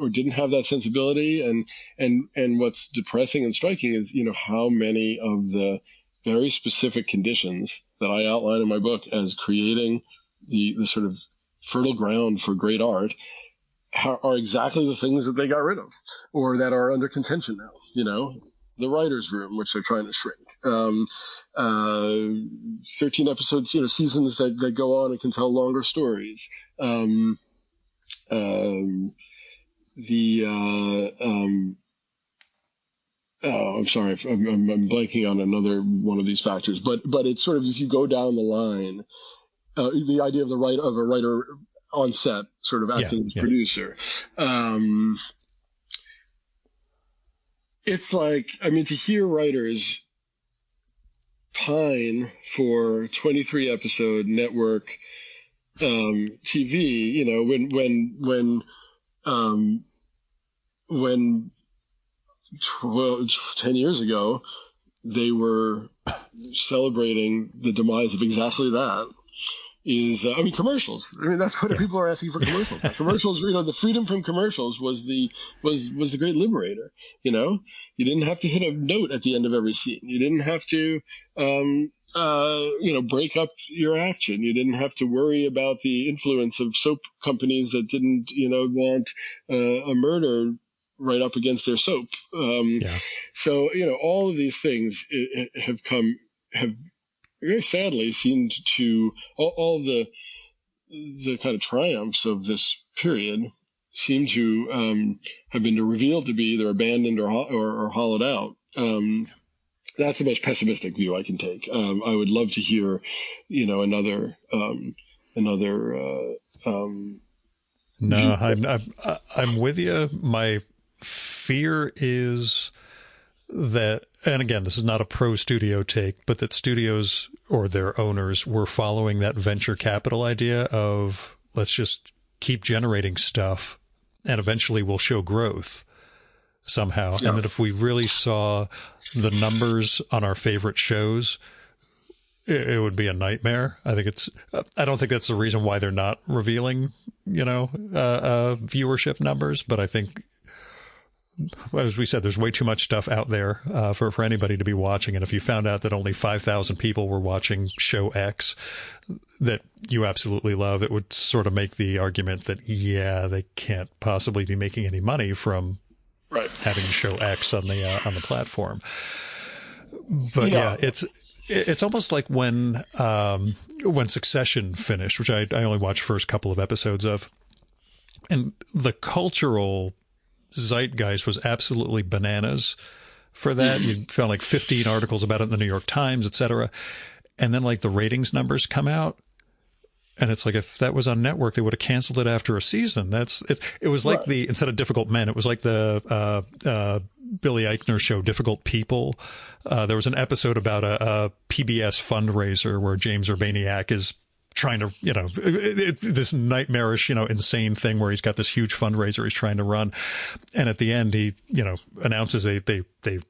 didn't have that sensibility. And what's depressing and striking is, how many of the very specific conditions that I outline in my book as creating the sort of fertile ground for great art are exactly the things that they got rid of or that are under contention now, the writer's room, which they're trying to shrink, 13 episodes, seasons that go on and can tell longer stories. I'm sorry, I'm blanking on another one of these factors, but it's sort of, if you go down the line, the idea of a writer on set, sort of acting as producer. It's like, to hear writers pine for 23 episode network TV, when 10 years ago they were celebrating the demise of exactly that, is commercials. That's what people are asking for. Commercials. Commercials. The freedom from commercials was the great liberator. You didn't have to hit a note at the end of every scene. You didn't have to break up your action. You didn't have to worry about the influence of soap companies that didn't want a murder right up against their soap. So all of these things have very sadly seemed to all the kind of triumphs of this period seem to have been revealed to be either abandoned or hollowed out. That's the most pessimistic view I can take. I would love to hear, another. No, I'm with you. My fear is that, and again, this is not a pro studio take, but that studios or their owners were following that venture capital idea of, let's just keep generating stuff and eventually we'll show growth somehow. Yeah. And that if we really saw the numbers on our favorite shows, it would be a nightmare. I don't think that's the reason why they're not revealing, viewership numbers, but I think, as we said, there's way too much stuff out there for anybody to be watching. And if you found out that only 5,000 people were watching show X that you absolutely love, it would sort of make the argument that, they can't possibly be making any money from having show X on the platform. But it's almost like when Succession finished, which I only watched the first couple of episodes of, and the cultural zeitgeist was absolutely bananas for that. You found like 15 articles about it in the New York Times, etc. And then like the ratings numbers come out, and it's like, if that was on network, they would have canceled it after a season. It was like instead of Difficult Men, it was like the Billy Eichner show, Difficult People. There was an episode about a PBS fundraiser where James Urbaniak is trying to, this nightmarish, insane thing where he's got this huge fundraiser he's trying to run. And at the end, he, announces they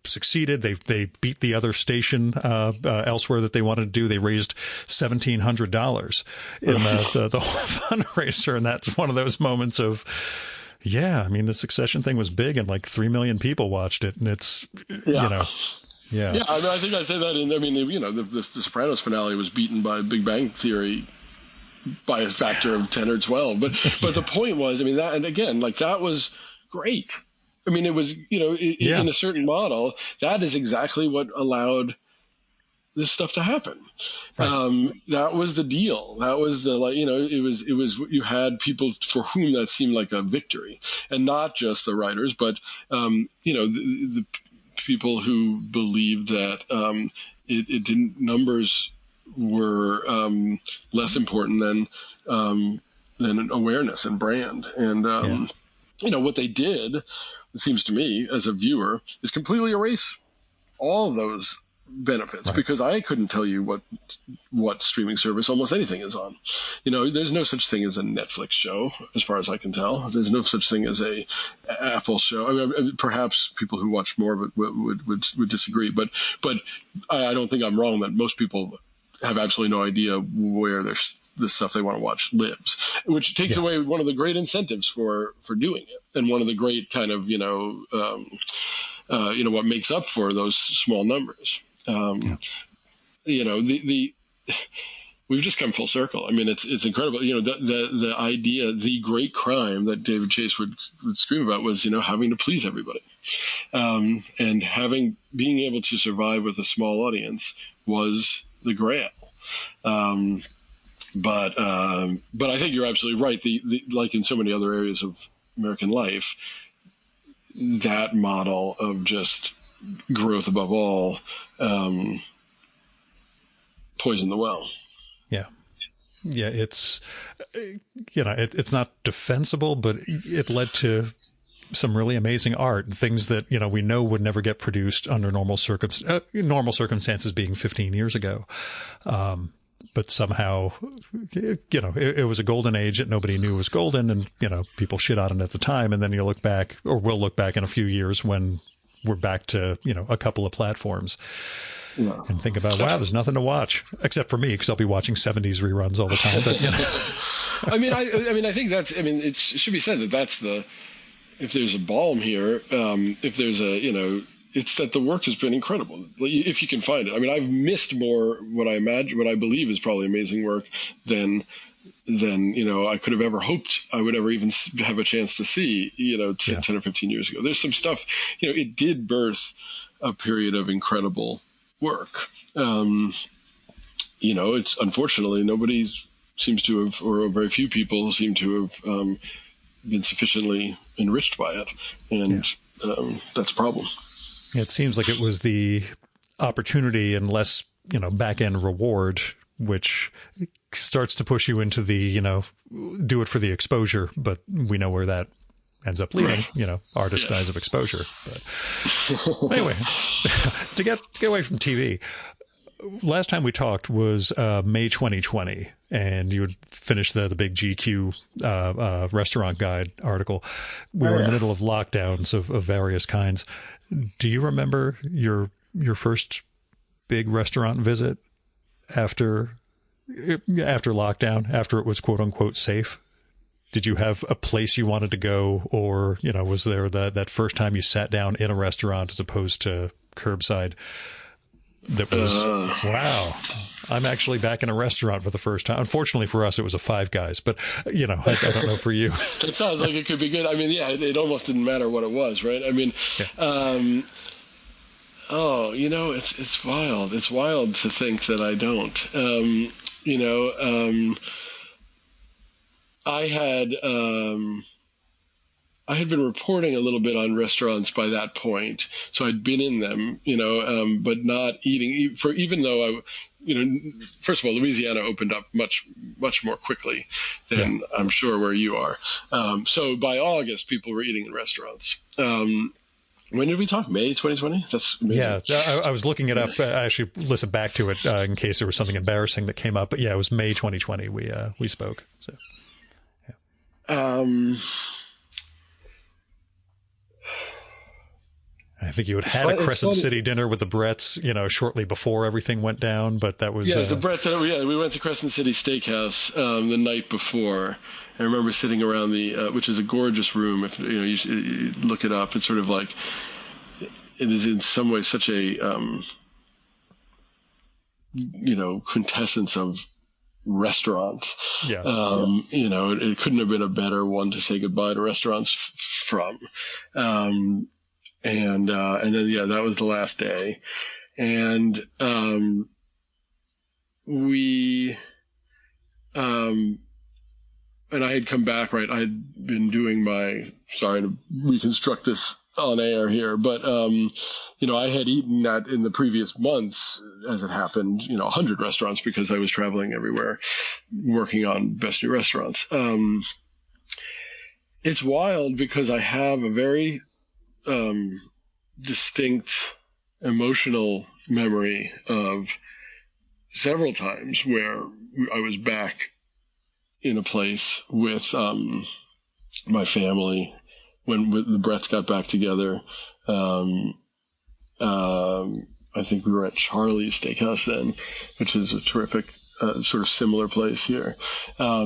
succeeded. They beat the other station, elsewhere that they wanted to do. They raised $1,700 in the whole fundraiser. And that's one of those moments of, the Succession thing was big and like 3 million people watched it. And it's, Yeah, I think I say that the Sopranos finale was beaten by Big Bang Theory by a factor of 10 or 12. But the point was, that, and again, like, that was great. It was, in a certain model, that is exactly what allowed this stuff to happen. Right. That was the deal. That was the, it was, you had people for whom that seemed like a victory, and not just the writers, but, the people who believed that numbers were less important than awareness and brand. And what they did, it seems to me as a viewer, is completely erase all of those benefits, Right. because I couldn't tell you what streaming service almost anything is on. There's no such thing as a Netflix show, as far as I can tell. There's no such thing as a Apple show. I mean, perhaps people who watch more would disagree, but I don't think I'm wrong that most people have absolutely no idea where the stuff they want to watch lives, which takes away one of the great incentives for doing it, and one of the great kind of what makes up for those small numbers. We've just come full circle. I mean, it's incredible. The idea, the great crime that David Chase would scream about was, having to please everybody, and being able to survive with a small audience was the grail. But I think you're absolutely right. Like in so many other areas of American life, that model of just growth above all poisoned the well. Yeah, it's it's not defensible, but it led to some really amazing art and things that we know would never get produced under normal circumstances, being 15 years ago. But somehow, it was a golden age that nobody knew was golden, and people shit on it at the time, and then you look back, or we'll look back in a few years when we're back to a couple of platforms. Yeah. And think about, wow, there's nothing to watch except for me, because I'll be watching 70s reruns all the time. But I think it should be said that that's if there's a balm here, if there's it's that the work has been incredible. If you can find it. I mean, I've missed more what I believe is probably amazing work than I could have ever hoped I would ever even have a chance to see, 10 or 15 years ago. There's some stuff, it did birth a period of incredible work. It's unfortunately nobody seems to have, or very few people seem to have been sufficiently enriched by it. And that's a problem. It seems like it was the opportunity and less, back end reward, which starts to push you into the, do it for the exposure. But we know where that ends up leading, artist dies of exposure. But anyway, to get away from TV, last time we talked was May 2020, and you had finished the big GQ restaurant guide article. We were in the middle of lockdowns of various kinds. Do you remember your first big restaurant visit after lockdown, after it was quote unquote safe? Did you have a place you wanted to go, or, was there that first time you sat down in a restaurant as opposed to curbside that was, wow, I'm actually back in a restaurant for the first time? Unfortunately for us, it was a Five Guys, but, I don't know for you. It sounds like it could be good. I mean, it almost didn't matter what it was, right? I mean, it's wild. It's wild to think that I don't. I had been reporting a little bit on restaurants by that point, so I'd been in them, but not eating. Even though first of all, Louisiana opened up much, much more quickly than I'm sure where you are. So by August, people were eating in restaurants. When did we talk? May 2020? That's amazing. Yeah, I was looking it up. I actually listened back to it in case there was something embarrassing that came up. But yeah, it was May 2020 we spoke. So, I think you had a Crescent City dinner with the Bretts, shortly before everything went down. But that was the Bretts. We went to Crescent City Steakhouse the night before. I remember sitting around which is a gorgeous room. If you look it up, it's sort of like it is in some ways such a quintessence of restaurant. It couldn't have been a better one to say goodbye to restaurants from. And then that was the last day, and and I had come back, right? I had been doing sorry to reconstruct this on air here, but I had eaten that in the previous months, as it happened, 100 restaurants, because I was traveling everywhere working on Best New Restaurants. It's wild because I have a very distinct emotional memory of several times where I was back in a place with my family when the Bretts got back together. I think we were at Charlie's Steakhouse then, which is a terrific sort of similar place here. But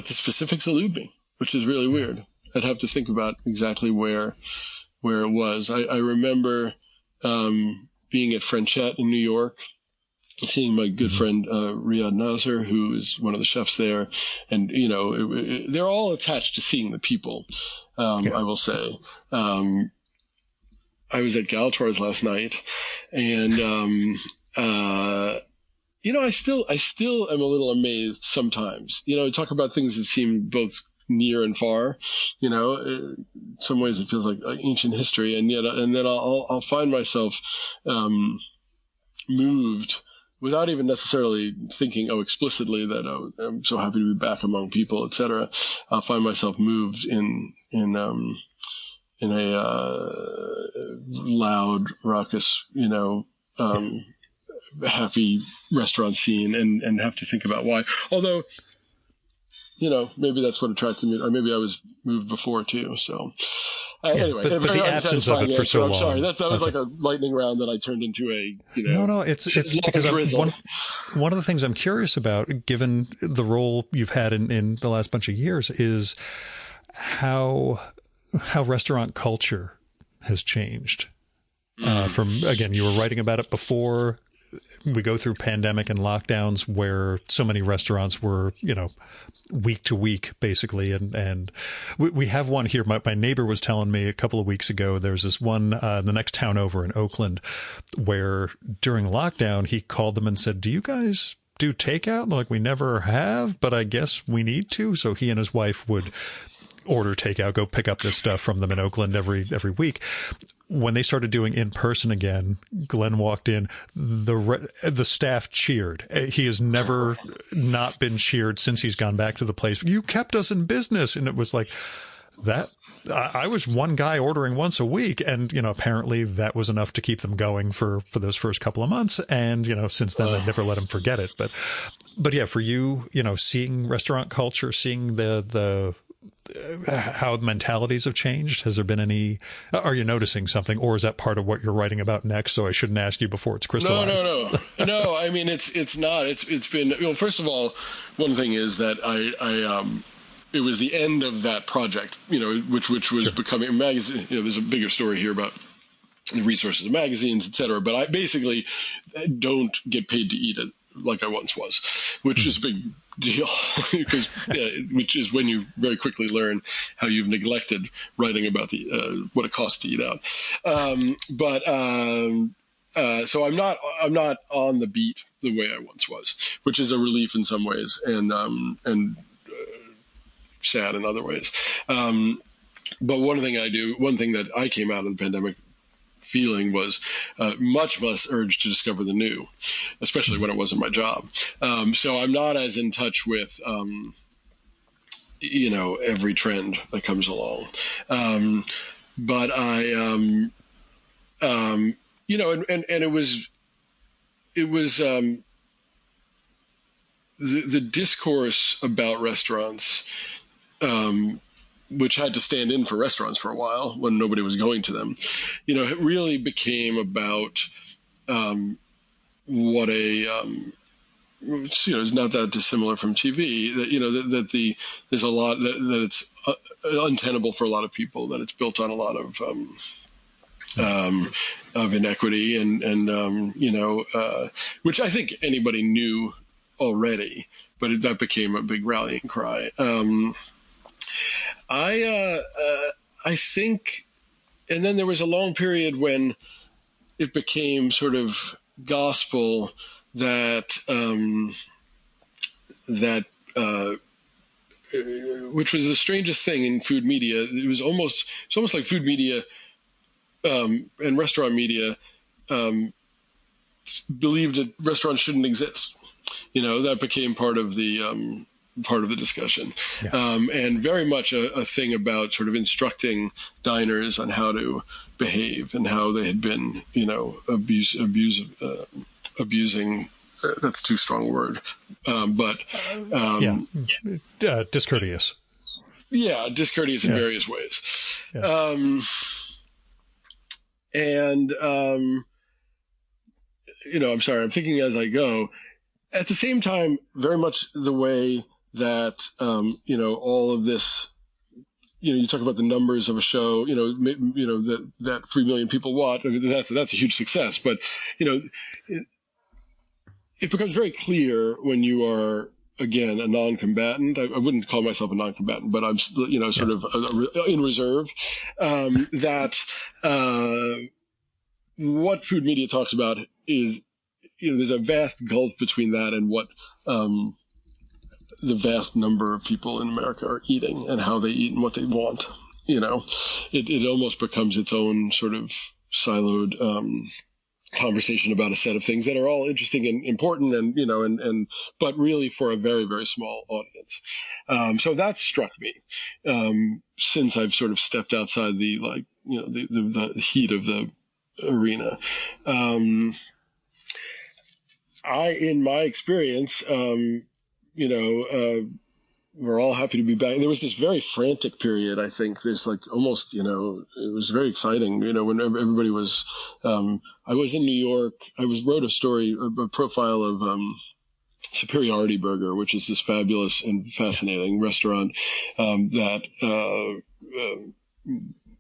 the specifics elude me, which is really weird. I'd have to think about exactly where it was. I remember being at Frenchette in New York, seeing my good friend Riyad Nasser, who is one of the chefs there, and they're all attached to seeing the people. I will say, I was at Galatoire's last night, and I still am a little amazed sometimes. Talk about things that seem both near and far. In some ways it feels like ancient history, and then I'll find myself moved without even necessarily thinking explicitly that I'm so happy to be back among people, etc. I'll find myself moved in a loud, raucous, happy restaurant scene, and have to think about why. Although, maybe that's what attracted me, or maybe I was moved before too. So anyway, but the absence of it for so long. I'm sorry, that was like a lightning round that I turned into a No, it's because one of the things I'm curious about, given the role you've had in the last bunch of years, is how restaurant culture has changed. From, again, you were writing about it before we go through pandemic and lockdowns, where so many restaurants were, week to week, basically. And we have one here. My neighbor was telling me a couple of weeks ago, there's this one, the next town over in Oakland, where during lockdown, he called them and said, "Do you guys do takeout?" And they're like, "We never have, but I guess we need to." So he and his wife would order takeout, go pick up this stuff from them in Oakland every week. When they started doing in person again, Glenn walked in, the staff cheered. He has never not been cheered since he's gone back to the place. "You kept us in business." And it was like that. I was one guy ordering once a week, and apparently that was enough to keep them going for those first couple of months. And since then they never let him forget it. But yeah, for you, seeing restaurant culture, seeing the how mentalities have changed, has there been any? Are you noticing something, or is that part of what you're writing about next? So I shouldn't ask you before it's crystallized. No. I mean, it's not. It's been. First of all, one thing is that I it was the end of that project, which was becoming a magazine. There's a bigger story here about the resources of magazines, etc. But I basically don't get paid to eat it like I once was, which is a big deal, because which is when you very quickly learn how you've neglected writing about the what it costs to eat out. So I'm not on the beat the way I once was, which is a relief in some ways, and sad in other ways. But one thing that I came out of the pandemic feeling was much less urge to discover the new, especially when it wasn't my job. So I'm not as in touch with, every trend that comes along. But I, and it was the discourse about restaurants, which had to stand in for restaurants for a while when nobody was going to them, it really became about what it's not that dissimilar from TV, that there's a lot that it's untenable for a lot of people, that it's built on a lot of inequity and which I think anybody knew already, but that became a big rallying cry. I think, and then there was a long period when it became sort of gospel that which was the strangest thing in food media. It's almost like food media and restaurant media believed that restaurants shouldn't exist. That became part of the part of the discussion, Yeah. and very much a thing about sort of instructing diners on how to behave and how they had been, abusing. That's too strong a word, but discourteous. Yeah, discourteous in various ways. Yeah. I'm sorry, I'm thinking as I go. At the same time, very much the way that, all of this, you talk about the numbers of a show, that 3 million people watch. I mean, that's a huge success. But, it becomes very clear when you are, again, a non-combatant. I wouldn't call myself a non-combatant, but I'm, sort of in reserve, that what food media talks about is, there's a vast gulf between that and what the vast number of people in America are eating and how they eat and what they want. It almost becomes its own sort of siloed conversation about a set of things that are all interesting and important and but really for a very, very small audience. So that struck me since I've sort of stepped outside the heat of the arena. In my experience, we're all happy to be back. There was this very frantic period. I think there's almost, it was very exciting, when everybody was, I was in New York. I wrote a story, a profile of, Superiority Burger, which is this fabulous and fascinating restaurant, that,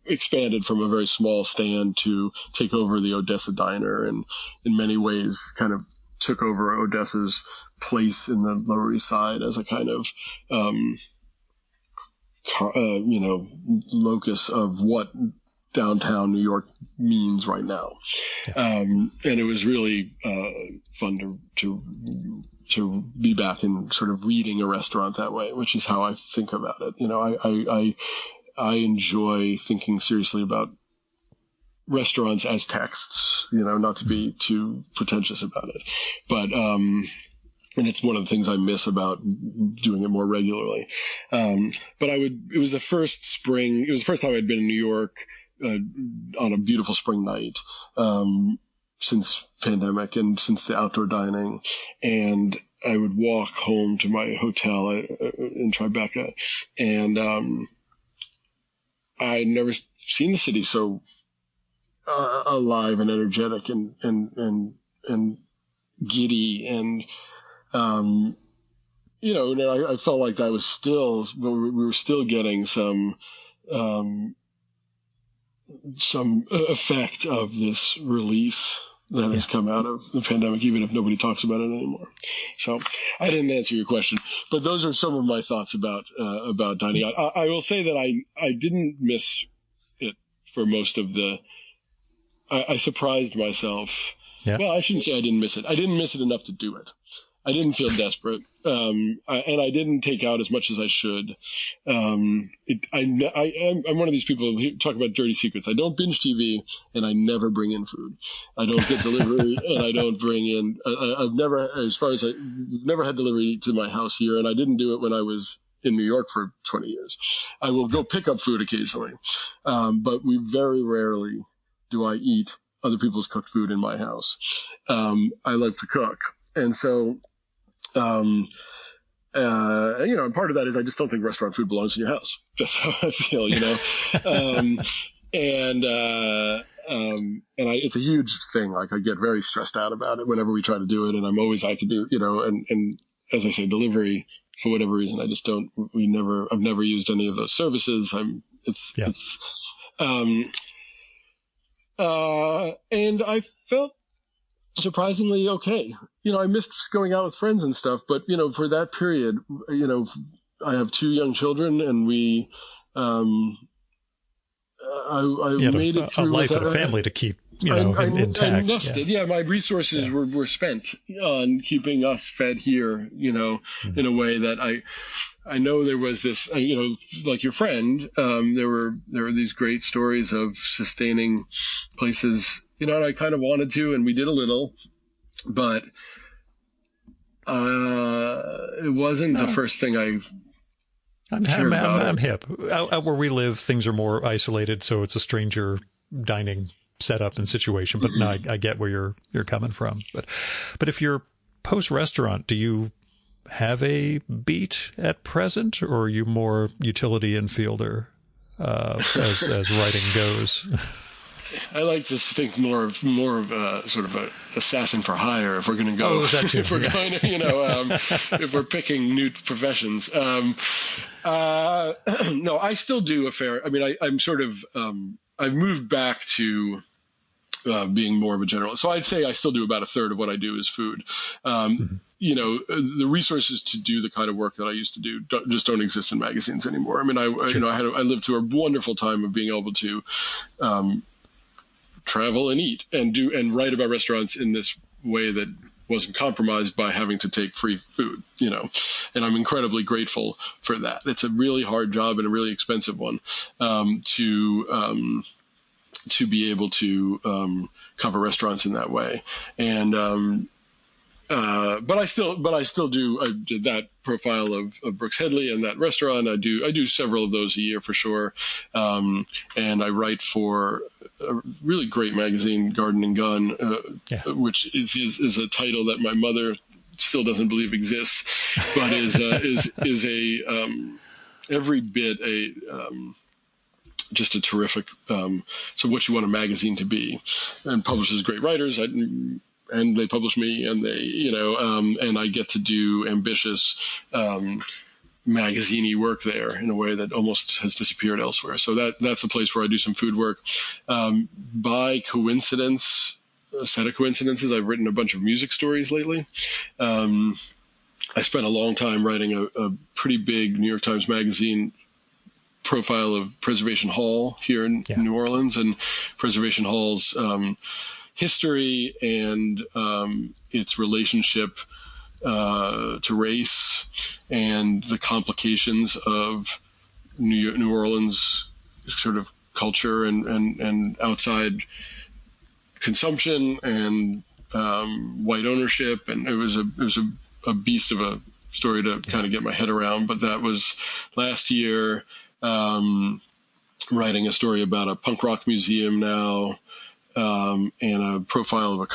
expanded from a very small stand to take over the Odessa Diner, and in many ways kind of took over Odessa's place in the Lower East Side as a kind of, locus of what downtown New York means right now. Yeah. And it was really fun to be back and sort of reading a restaurant that way, which is how I think about it. I enjoy thinking seriously about restaurants as texts, not to be too pretentious about it, but, and it's one of the things I miss about doing it more regularly. But it was the first time I'd been in New York, on a beautiful spring night, since pandemic and since the outdoor dining. And I would walk home to my hotel in Tribeca, and, I'd never seen the city so alive and energetic and giddy, and I felt like we were still getting some effect of this release that has come out of the pandemic, even if nobody talks about it anymore. So I didn't answer your question, but those are some of my thoughts about dining out. I will say that I didn't miss it for most of I surprised myself. Yeah. Well, I shouldn't say I didn't miss it. I didn't miss it enough to do it. I didn't feel desperate, and I didn't take out as much as I should. I'm one of these people who talk about dirty secrets. I don't binge TV, and I never bring in food. I don't get delivery, and I don't bring in. I've never had delivery to my house here, and I didn't do it when I was in New York for 20 years. I will go pick up food occasionally, but we very rarely do I eat other people's cooked food in my house. I like to cook, and so. And part of that is I just don't think restaurant food belongs in your house. That's how I feel, it's a huge thing. Like, I get very stressed out about it whenever we try to do it, and I could do, and as I say, delivery, for whatever reason, I just don't. I've never used any of those services. And I felt surprisingly okay. I missed going out with friends and stuff, but for that period, I have 2 young children, and we, I made it through a life and a family to keep, intact. I nested. Yeah, my resources were spent on keeping us fed here, in a way that I know there was this, like your friend, there were these great stories of sustaining places, and I kind of wanted to, and we did a little, but It wasn't the first thing I cared about. I'm hip. Out where we live, things are more isolated, so it's a stranger dining setup and situation. But no, I get where you're coming from. But if you're post-restaurant, do you have a beat at present, or are you more utility infielder as writing goes? I like to think more of sort of a assassin for hire if we're going to go. Oh, is that too? If we're going to, if we're picking new professions. No, I still do a fair. I mean, I'm sort of. I've moved back to being more of a generalist. So I'd say I still do about a third of what I do is food. The resources to do the kind of work that I used to do just don't exist in magazines anymore. I mean, I lived through a wonderful time of being able to travel and eat and write about restaurants in this way that wasn't compromised by having to take free food, and I'm incredibly grateful for that. It's a really hard job and a really expensive one to be able to cover restaurants in that way. And but I still do. I did that profile of Brooks Headley and that restaurant. I do several of those a year for sure. And I write for a really great magazine, Garden and Gun, which is a title that my mother still doesn't believe exists, but is every bit just a terrific. So what you want a magazine to be, and publishes great writers. And they publish me, and they, and I get to do ambitious, magazine-y work there in a way that almost has disappeared elsewhere. So that's a place where I do some food work. By coincidence, a set of coincidences, I've written a bunch of music stories lately. I spent a long time writing a pretty big New York Times Magazine profile of Preservation Hall here in New Orleans, and Preservation Hall's history and its relationship to race and the complications of New Orleans sort of culture and outside consumption and white ownership. And it was a beast of a story to kind of get my head around. But that was last year, writing a story about a punk rock museum now, and a profile of a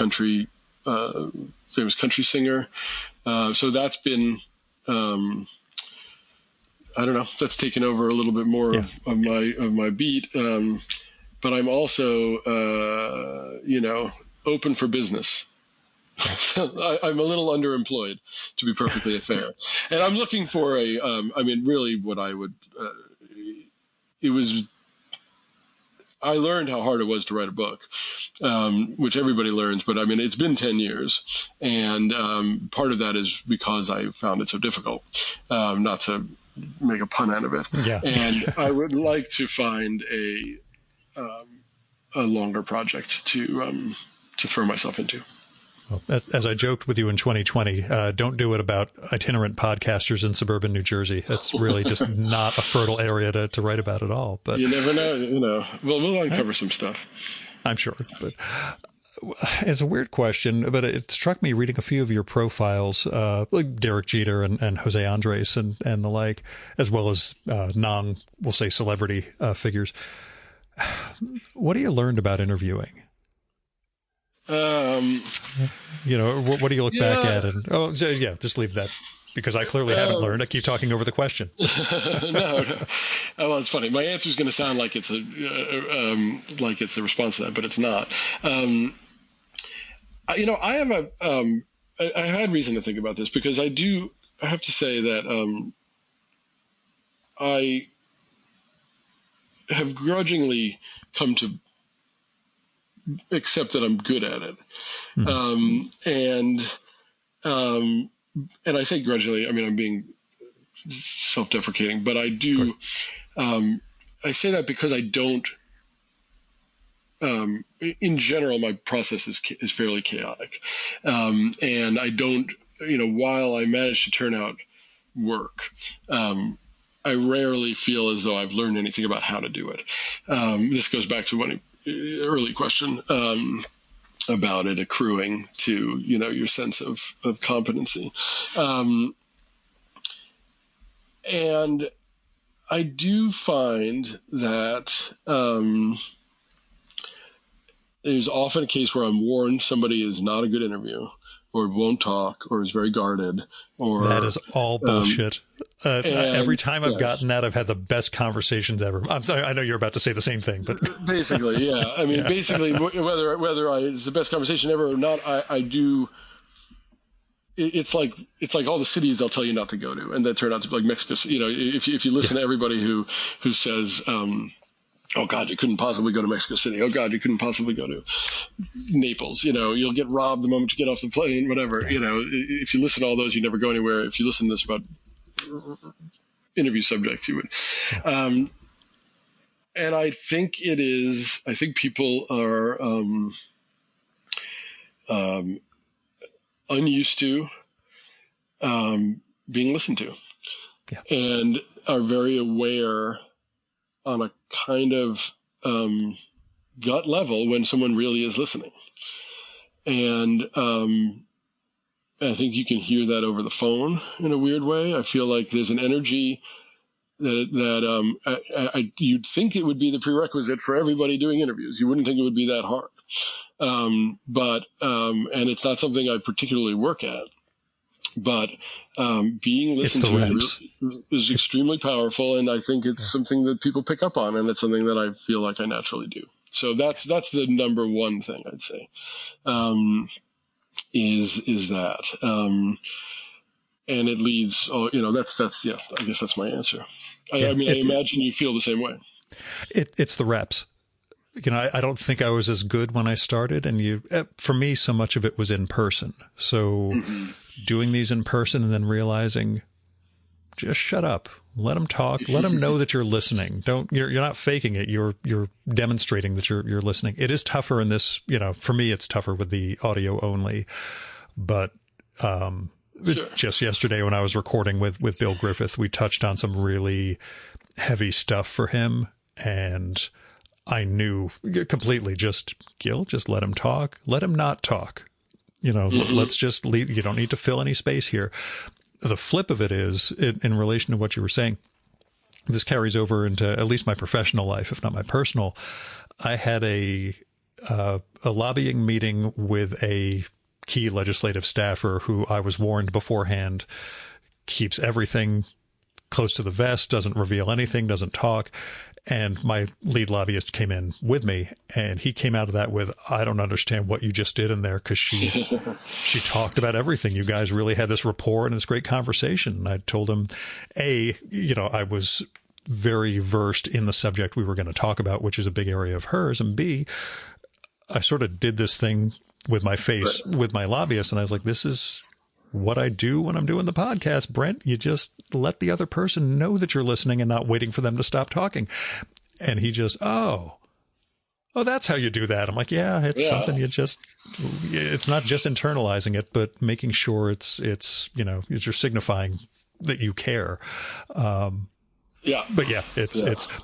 famous country singer. So that's been, I don't know, that's taken over a little bit more of my beat. But I'm also, open for business. I'm a little underemployed, to be perfectly fair. And I'm looking for really what I would, I learned how hard it was to write a book, which everybody learns, but it's been 10 years. And part of that is because I found it so difficult, not to make a pun out of it. Yeah. And I would like to find a longer project to throw myself into. Well, as I joked with you in 2020, don't do it about itinerant podcasters in suburban New Jersey. It's really just not a fertile area to write about at all. But you never know. We'll uncover some stuff. I'm sure. But it's a weird question, but it struck me reading a few of your profiles, like Derek Jeter and Jose Andres and the like, as well as we'll say celebrity figures. What have you learned about interviewing? What do you look back at? And just leave that, because I clearly haven't learned. I keep talking over the question. No. Well, it's funny. My answer is going to sound like it's a response to that, but it's not. I had reason to think about this, because I have to say that I have grudgingly come to accept that I'm good at it. And I say grudgingly, I'm being self-deprecating, but I do, I say that because I don't, in general, my process is fairly chaotic. And I don't, while I manage to turn out work, I rarely feel as though I've learned anything about how to do it. This goes back to one early question. about it accruing to, your sense of competency. And I do find that there's often a case where I'm warned somebody is not a good interview, or won't talk, or is very guarded, or that is all bullshit. Every time I've gotten that, I've had the best conversations ever. I'm sorry, I know you're about to say the same thing, but basically, yeah. I mean, basically, whether it's the best conversation ever or not, I do. It's like all the cities they'll tell you not to go to, and that turn out to be like Mexico. If you listen to everybody who says, "Oh God, you couldn't possibly go to Mexico City. Oh God, you couldn't possibly go to Naples." You'll get robbed the moment you get off the plane. Whatever. If you listen to all those, you never go anywhere. If you listen to this about interview subjects, you would. And I think it is. I think people are unused to being listened to, and are very aware on a kind of gut level when someone really is listening. And I think you can hear that over the phone in a weird way. I feel like there's an energy that you'd think it would be the prerequisite for everybody doing interviews. You wouldn't think it would be that hard. But and it's not something I particularly work at. But being listened to is extremely powerful, and I think it's something that people pick up on, and it's something that I feel like I naturally do. So that's the number one thing I'd say, is that, and it leads. That's yeah. I guess that's my answer. I imagine you feel the same way. It's the reps. I don't think I was as good when I started, and for me, so much of it was in person. So doing these in person and then realizing, just shut up, let them talk, let them know that you're listening. You're not faking it. You're demonstrating that you're listening. It is tougher in this, for me, it's tougher with the audio only, but, Sure. Just yesterday when I was recording with Bill Griffith, we touched on some really heavy stuff for him, and I knew completely Gil, just let him talk. Let him not talk. Let's just leave. You don't need to fill any space here. The flip of it is, in relation to what you were saying, this carries over into at least my professional life, if not my personal. I had a lobbying meeting with a key legislative staffer who I was warned beforehand keeps everything close to the vest, doesn't reveal anything, doesn't talk. And my lead lobbyist came in with me, and he came out of that with, I don't understand what you just did in there, because she talked about everything. You guys really had this rapport and this great conversation. And I told him, I was very versed in the subject we were going to talk about, which is a big area of hers. And B, I sort of did this thing with my face with my lobbyist, and I was like, this is what I do when I'm doing the podcast, Brent. You just let the other person know that you're listening and not waiting for them to stop talking. And he just, oh, that's how you do that. I'm like, it's something it's not just internalizing it, but making sure it's you're signifying that you care. But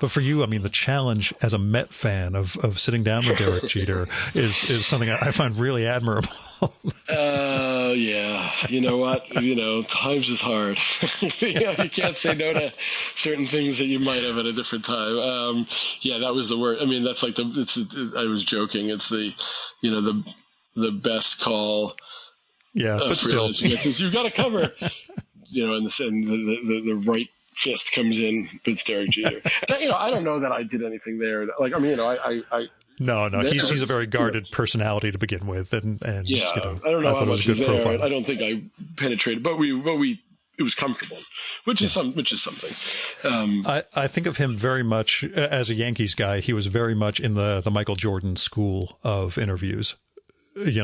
but for you, I mean, the challenge as a Met fan of sitting down with Derek Jeter is something I find really admirable. You know what? Times is hard. You can't say no to certain things that you might have at a different time. That was the word. I mean, that's like I was joking. It's the best call. Yeah, but still, you've got to cover. And the right fist comes in, it's Derek Jeter. I don't know that I did anything there. No, he's a very guarded personality to begin with, and I don't know how much he's there. Profile. I don't think I penetrated, but it was comfortable, which is something. I think of him very much as a Yankees guy. He was very much in the Michael Jordan school of interviews. He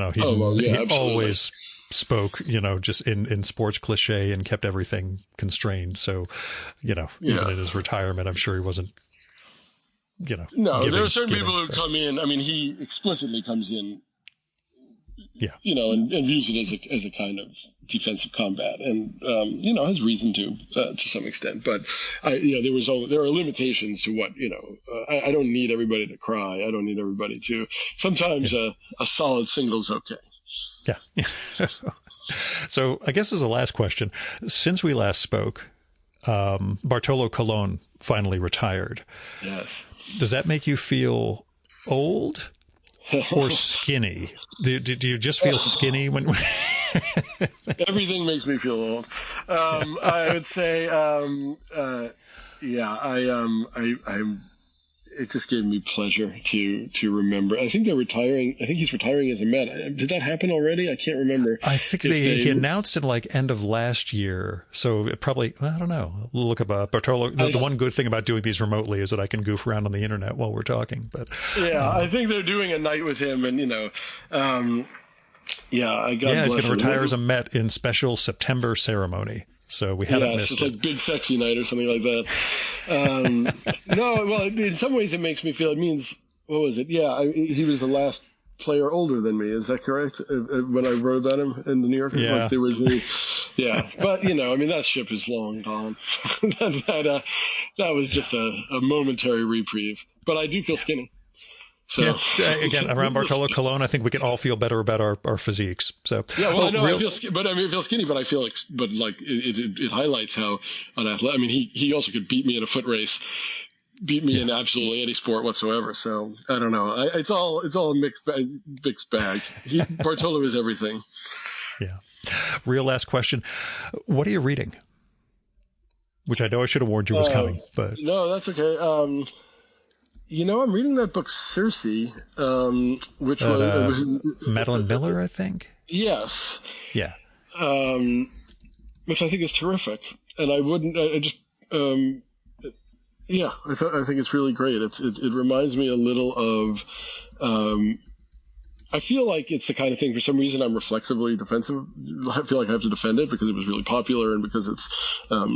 always spoke, just in sports cliche and kept everything constrained. So, even in his retirement, I'm sure he wasn't, No, there are certain people who come in. I mean, he explicitly comes in and views it as a kind of defensive combat, and has reason to some extent. But there are limitations to what I don't need everybody to cry. I don't need everybody to. Sometimes a solid single's okay. Yeah. So I guess as a last question, since we last spoke, Bartolo Colon finally retired. Yes. Does that make you feel old or skinny? Do you just feel skinny when? Everything makes me feel old. I would say, I'm. It just gave me pleasure to remember. I think they're retiring. I think he's retiring as a Met. Did that happen already? I can't remember. I think he announced it like end of last year. So it probably, I don't know. We'll look up Bartolo. The one good thing about doing these remotely is that I can goof around on the internet while we're talking. But I think they're doing a night with him, and he's going to retire as a Met in special September ceremony. So we haven't missed it. It's like Big Sexy Night or something like that. No, well, in some ways it makes me feel, it means, what was it? Yeah, he was the last player older than me. Is that correct? When I wrote about him in the New Yorker? Yeah. Like there was but, that ship is long gone. that was just a momentary reprieve. But I do feel skinny. So again, around Bartolo Colon, I think we can all feel better about our physiques. So I feel skinny, but I feel like, it highlights how an athlete. I mean, he also could beat me in a foot race, beat me in absolutely any sport whatsoever. So I don't know. It's all a mixed bag. Bartolo is everything. Yeah. Real last question: what are you reading? Which I know I should have warned you was coming, but no, that's okay. I'm reading that book, Circe, which was Madeline Miller, I think. Yes. Yeah. Which I think is terrific, and I think it's really great. It reminds me a little of. I feel like it's the kind of thing. For some reason, I'm reflexively defensive. I feel like I have to defend it because it was really popular and because it's. I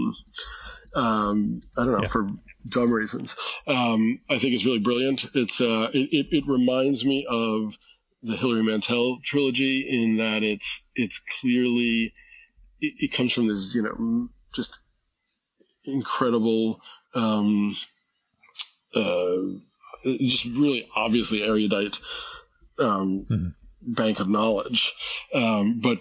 don't know for dumb reasons. I think it's really brilliant. It reminds me of the Hilary Mantel trilogy in that it's clearly it comes from this just incredible just really obviously erudite bank of knowledge, but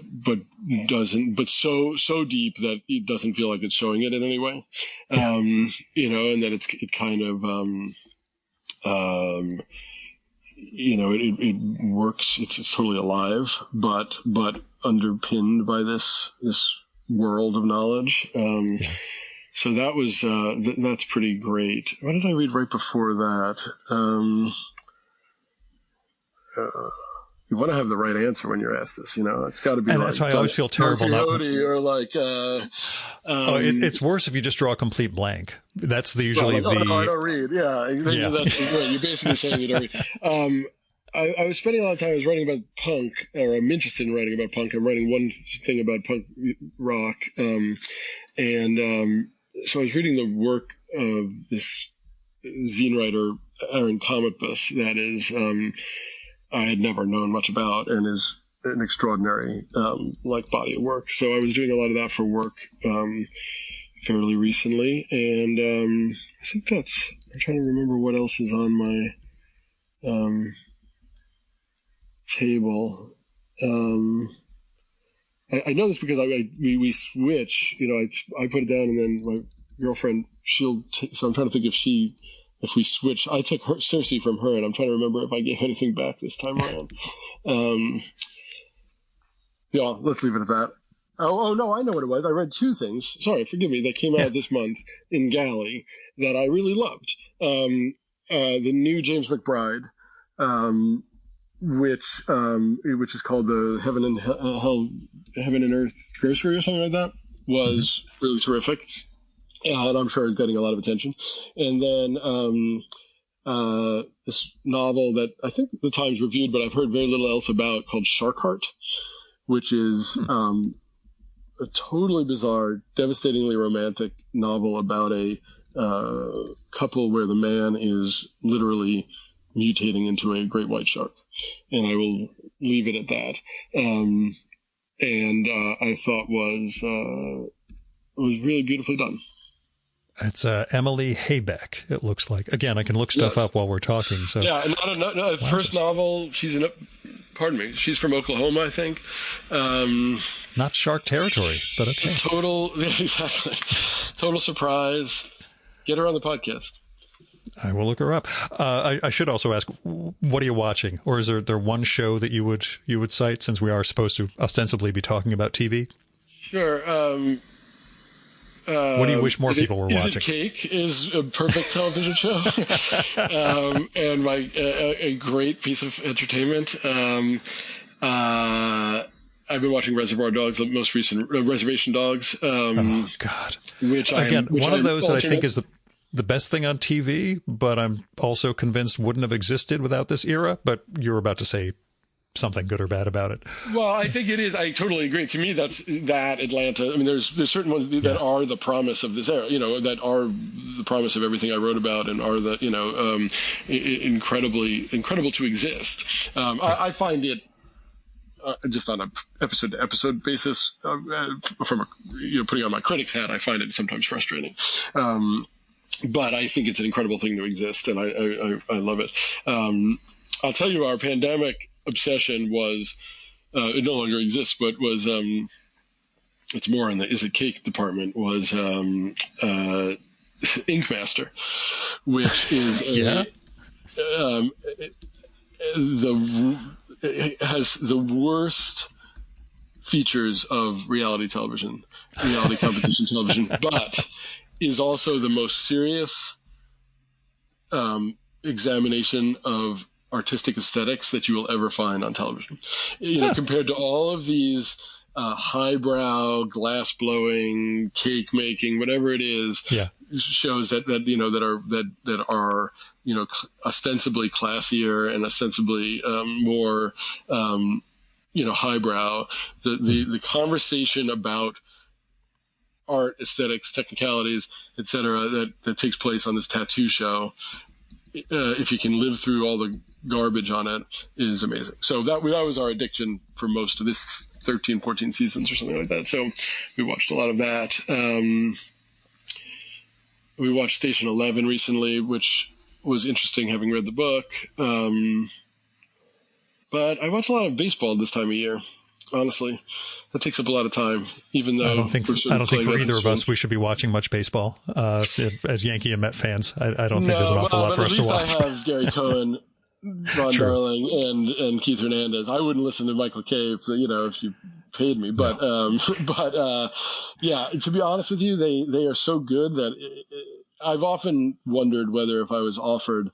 so deep that it doesn't feel like it's showing it in any way, and that it kind of it works. It's totally alive, but underpinned by this world of knowledge. So that was that's pretty great. What did I read right before that? You want to have the right answer when you're asked this, it's got to be. And that's why I always feel terrible. Or like, it's worse if you just draw a complete blank. That's usually No, I don't read. Yeah. That's right. You're basically saying you don't read. I was spending a lot of time. I was writing about punk, or I'm interested in writing about punk. I'm writing one thing about punk rock, so I was reading the work of this zine writer, Aaron Cometbus, that is. I had never known much about, and is an extraordinary body of work. So I was doing a lot of that for work fairly recently, and I think I'm trying to remember what else is on my table. I know this because we switch. I put it down, and then my girlfriend so I'm trying to think if we switch. I took Circe from her, and I'm trying to remember if I gave anything back this time around. Let's leave it at that. Oh, no, I know what it was. I read two things. Sorry, forgive me. That came out this month in Galley that I really loved. The new James McBride, which is called the Heaven and Earth Grocery or something like that, was really terrific. And I'm sure it's getting a lot of attention. And then this novel that I think the Times reviewed, but I've heard very little else about, called Sharkheart, which is a totally bizarre, devastatingly romantic novel about a couple where the man is literally mutating into a great white shark. and I will leave it at that. And I thought was really beautifully done. It's Emily Haybeck, it looks like. Again, I can look stuff up while we're talking. So yeah, and first novel. She's from Oklahoma, I think. Not Shark territory, but okay. Exactly. Total surprise. Get her on the podcast. I will look her up. I should also ask, what are you watching? Or is there one show that you would cite, since we are supposed to ostensibly be talking about TV? Sure. What do you wish more people were watching? Is It Cake is a perfect television show, and a great piece of entertainment. I've been watching Reservoir Dogs, the most recent Reservation Dogs. Oh God! Which one of those that I think is the best thing on TV, but I'm also convinced wouldn't have existed without this era. But you're about to say something good or bad about it. Well, I think it is. I totally agree. To me, that Atlanta. I mean, there's certain ones that are the promise of this era. That are the promise of everything I wrote about, and are the incredible to exist. I find it just on a episode to episode basis, from putting on my critic's hat, I find it sometimes frustrating. But I think it's an incredible thing to exist, and I love it. I'll tell you, our pandemic obsession was, it no longer exists, but was, it's more in the Is It Cake department, was Ink Master, which is it has the worst features of reality competition television, but is also the most serious examination of artistic aesthetics that you will ever find on television. Compared to all of these highbrow, glass blowing, cake making, whatever it is, shows that are ostensibly classier and ostensibly more highbrow. The conversation about art, aesthetics, technicalities, etc., that takes place on this tattoo show, if you can live through all the garbage on it, is amazing. So that was our addiction for most of this 13, 14 seasons or something like that. So we watched a lot of that. We watched Station 11 recently, which was interesting, having read the book. But I watch a lot of baseball this time of year. Honestly, that takes up a lot of time. Even though I don't think for either of us we should be watching much baseball. As Yankee and Met fans, I don't think there's an awful lot for us to watch. At least I have Gary Cohen, Ron Darling, and Keith Hernandez. I wouldn't listen to Michael Kay if you paid me. But to be honest with you, they are so good that I've often wondered whether if I was offered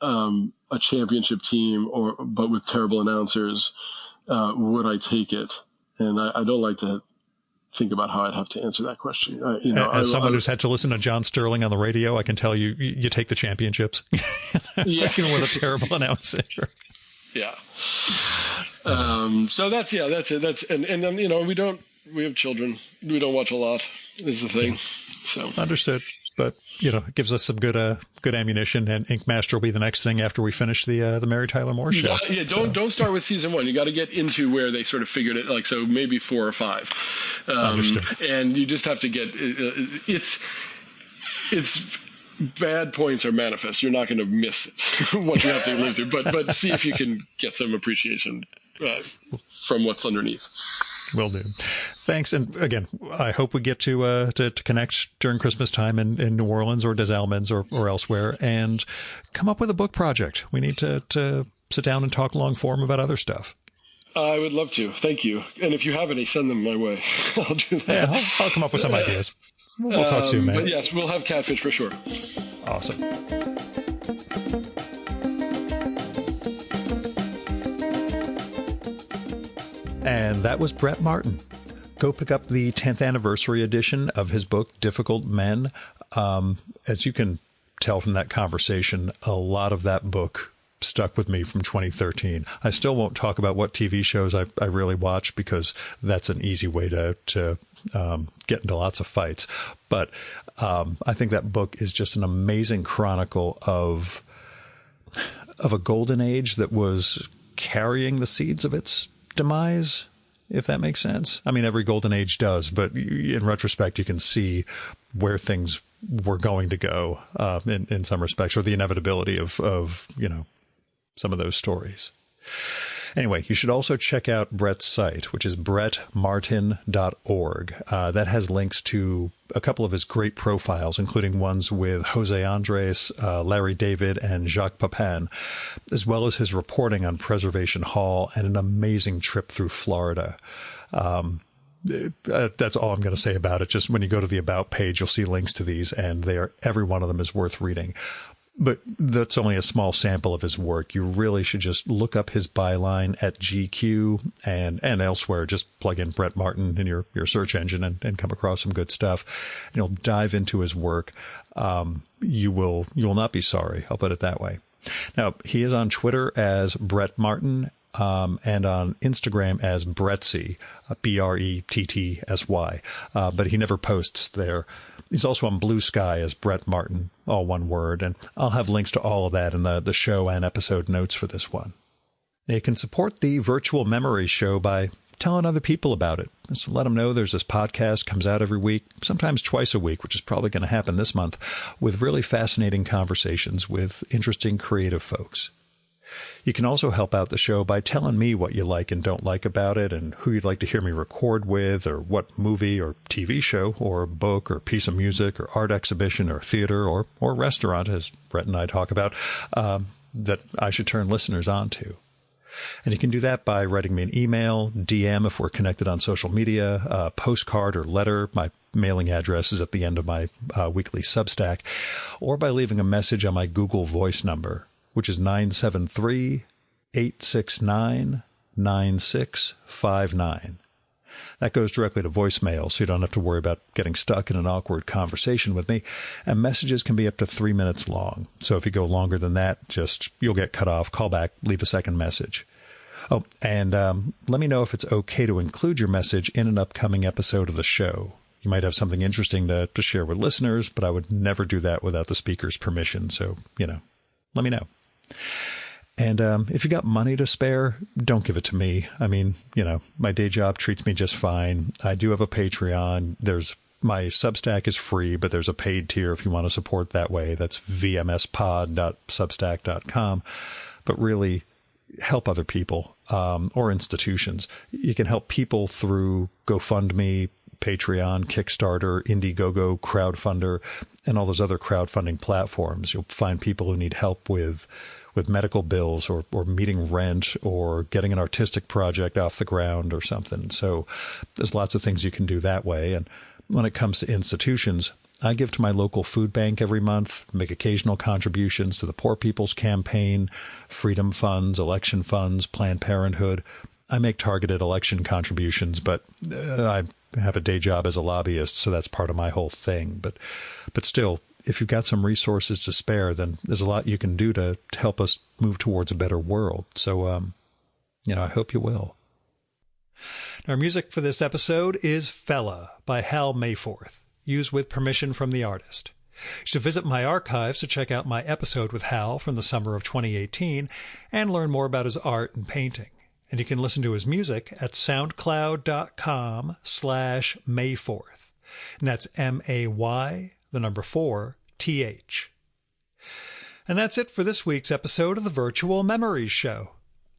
a championship team but with terrible announcers, would I take it? And I don't like to think about how I'd have to answer that question. As someone who's had to listen to John Sterling on the radio, I can tell you take the championships. Even with a terrible announcer. Yeah. So that's it. And then, we have children. We don't watch a lot is the thing. So understood. But, it gives us some good ammunition, and Ink Master will be the next thing after we finish the Mary Tyler Moore show. Don't start with season 1. You got to get into where they sort of figured it, so maybe 4 or 5. Understood. And you just have to get it's bad points are manifest. You're not going to miss what you have to live through, but see if you can get some appreciation from what's underneath. Will do. Thanks. And again, I hope we get to connect during Christmas time in New Orleans or Des Allemands or elsewhere, and come up with a book project. We need to sit down and talk long form about other stuff. I would love to. Thank you. And if you have any, send them my way. I'll do that. Yeah, I'll come up with some ideas. We'll talk soon, man. But yes, we'll have Catfish for sure. Awesome. And that was Brett Martin. Go pick up the 10th anniversary edition of his book, Difficult Men. As you can tell from that conversation, a lot of that book stuck with me from 2013. I still won't talk about what TV shows I really watch, because that's an easy way to get into lots of fights. But I think that book is just an amazing chronicle of a golden age that was carrying the seeds of its demise, if that makes sense. I mean, every golden age does, but in retrospect, you can see where things were going to go in some respects, or the inevitability of some of those stories. Anyway, you should also check out Brett's site, which is brettmartin.org. That has links to a couple of his great profiles, including ones with Jose Andres, Larry David, and Jacques Pepin, as well as his reporting on Preservation Hall and an amazing trip through Florida. That's all I'm going to say about it. Just when you go to the About page, you'll see links to these, and every one of them is worth reading. But that's only a small sample of his work. You really should just look up his byline at GQ and elsewhere. Just plug in Brett Martin in your search engine and come across some good stuff. And you'll dive into his work. You will not be sorry. I'll put it that way. Now, he is on Twitter as Brett Martin, and on Instagram as Brettsy, Brettsy. But he never posts there. He's also on Blue Sky as Brett Martin, all one word, and I'll have links to all of that in the show and episode notes for this one. Now, you can support the Virtual Memories Show by telling other people about it. Just let them know there's this podcast, comes out every week, sometimes twice a week, which is probably going to happen this month, with really fascinating conversations with interesting creative folks. You can also help out the show by telling me what you like and don't like about it, and who you'd like to hear me record with, or what movie or TV show or book or piece of music or art exhibition or theater or restaurant, as Brett and I talk about, that I should turn listeners on to. And you can do that by writing me an email, DM if we're connected on social media, a postcard or letter. My mailing address is at the end of my weekly Substack, or by leaving a message on my Google Voice number, which is 973-869-9659. That goes directly to voicemail, so you don't have to worry about getting stuck in an awkward conversation with me. And messages can be up to 3 minutes long. So if you go longer than that, you'll get cut off. Call back, leave a second message. Oh, and let me know if it's okay to include your message in an upcoming episode of the show. You might have something interesting to share with listeners, but I would never do that without the speaker's permission. So, let me know. And if you got money to spare, don't give it to me. I mean, my day job treats me just fine. I do have a Patreon. My Substack is free, but there's a paid tier if you want to support that way. That's vmspod.substack.com. But really, help other people or institutions. You can help people through GoFundMe, Patreon, Kickstarter, Indiegogo, Crowdfunder, and all those other crowdfunding platforms. You'll find people who need help with medical bills or meeting rent or getting an artistic project off the ground or something. So there's lots of things you can do that way. And when it comes to institutions, I give to my local food bank every month, make occasional contributions to the Poor People's Campaign, Freedom Funds, election funds, Planned Parenthood. I make targeted election contributions, but I have a day job as a lobbyist, so that's part of my whole thing. But still, if you've got some resources to spare, then there's a lot you can do to help us move towards a better world. So, I hope you will. Our music for this episode is Fella by Hal Mayforth, used with permission from the artist. You should visit my archives to check out my episode with Hal from the summer of 2018 and learn more about his art and painting. And you can listen to his music at soundcloud.com/Mayforth. And that's MAY4TH. And that's it for this week's episode of the Virtual Memories Show.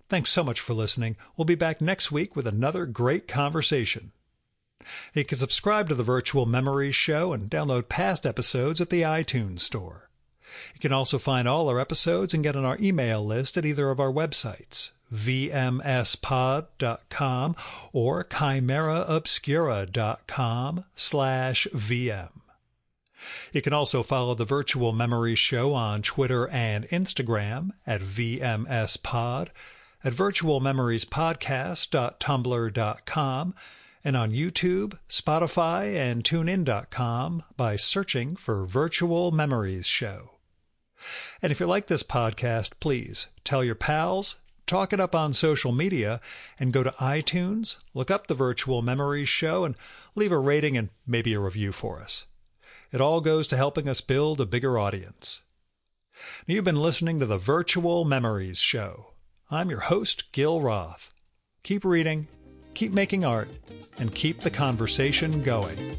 Thanks so much for listening. We'll be back next week with another great conversation. You can subscribe to the Virtual Memories Show and download past episodes at the iTunes Store. You can also find all our episodes and get on our email list at either of our websites, vmspod.com or chimeraobscura.com/VM. You can also follow the Virtual Memories Show on Twitter and Instagram at vmspod, at virtualmemoriespodcast.tumblr.com, and on YouTube, Spotify, and TuneIn.com by searching for Virtual Memories Show. And if you like this podcast, please tell your pals, talk it up on social media, and go to iTunes, look up the Virtual Memories Show, and leave a rating and maybe a review for us. It all goes to helping us build a bigger audience. Now, you've been listening to the Virtual Memories Show. I'm your host, Gil Roth. Keep reading, keep making art, and keep the conversation going.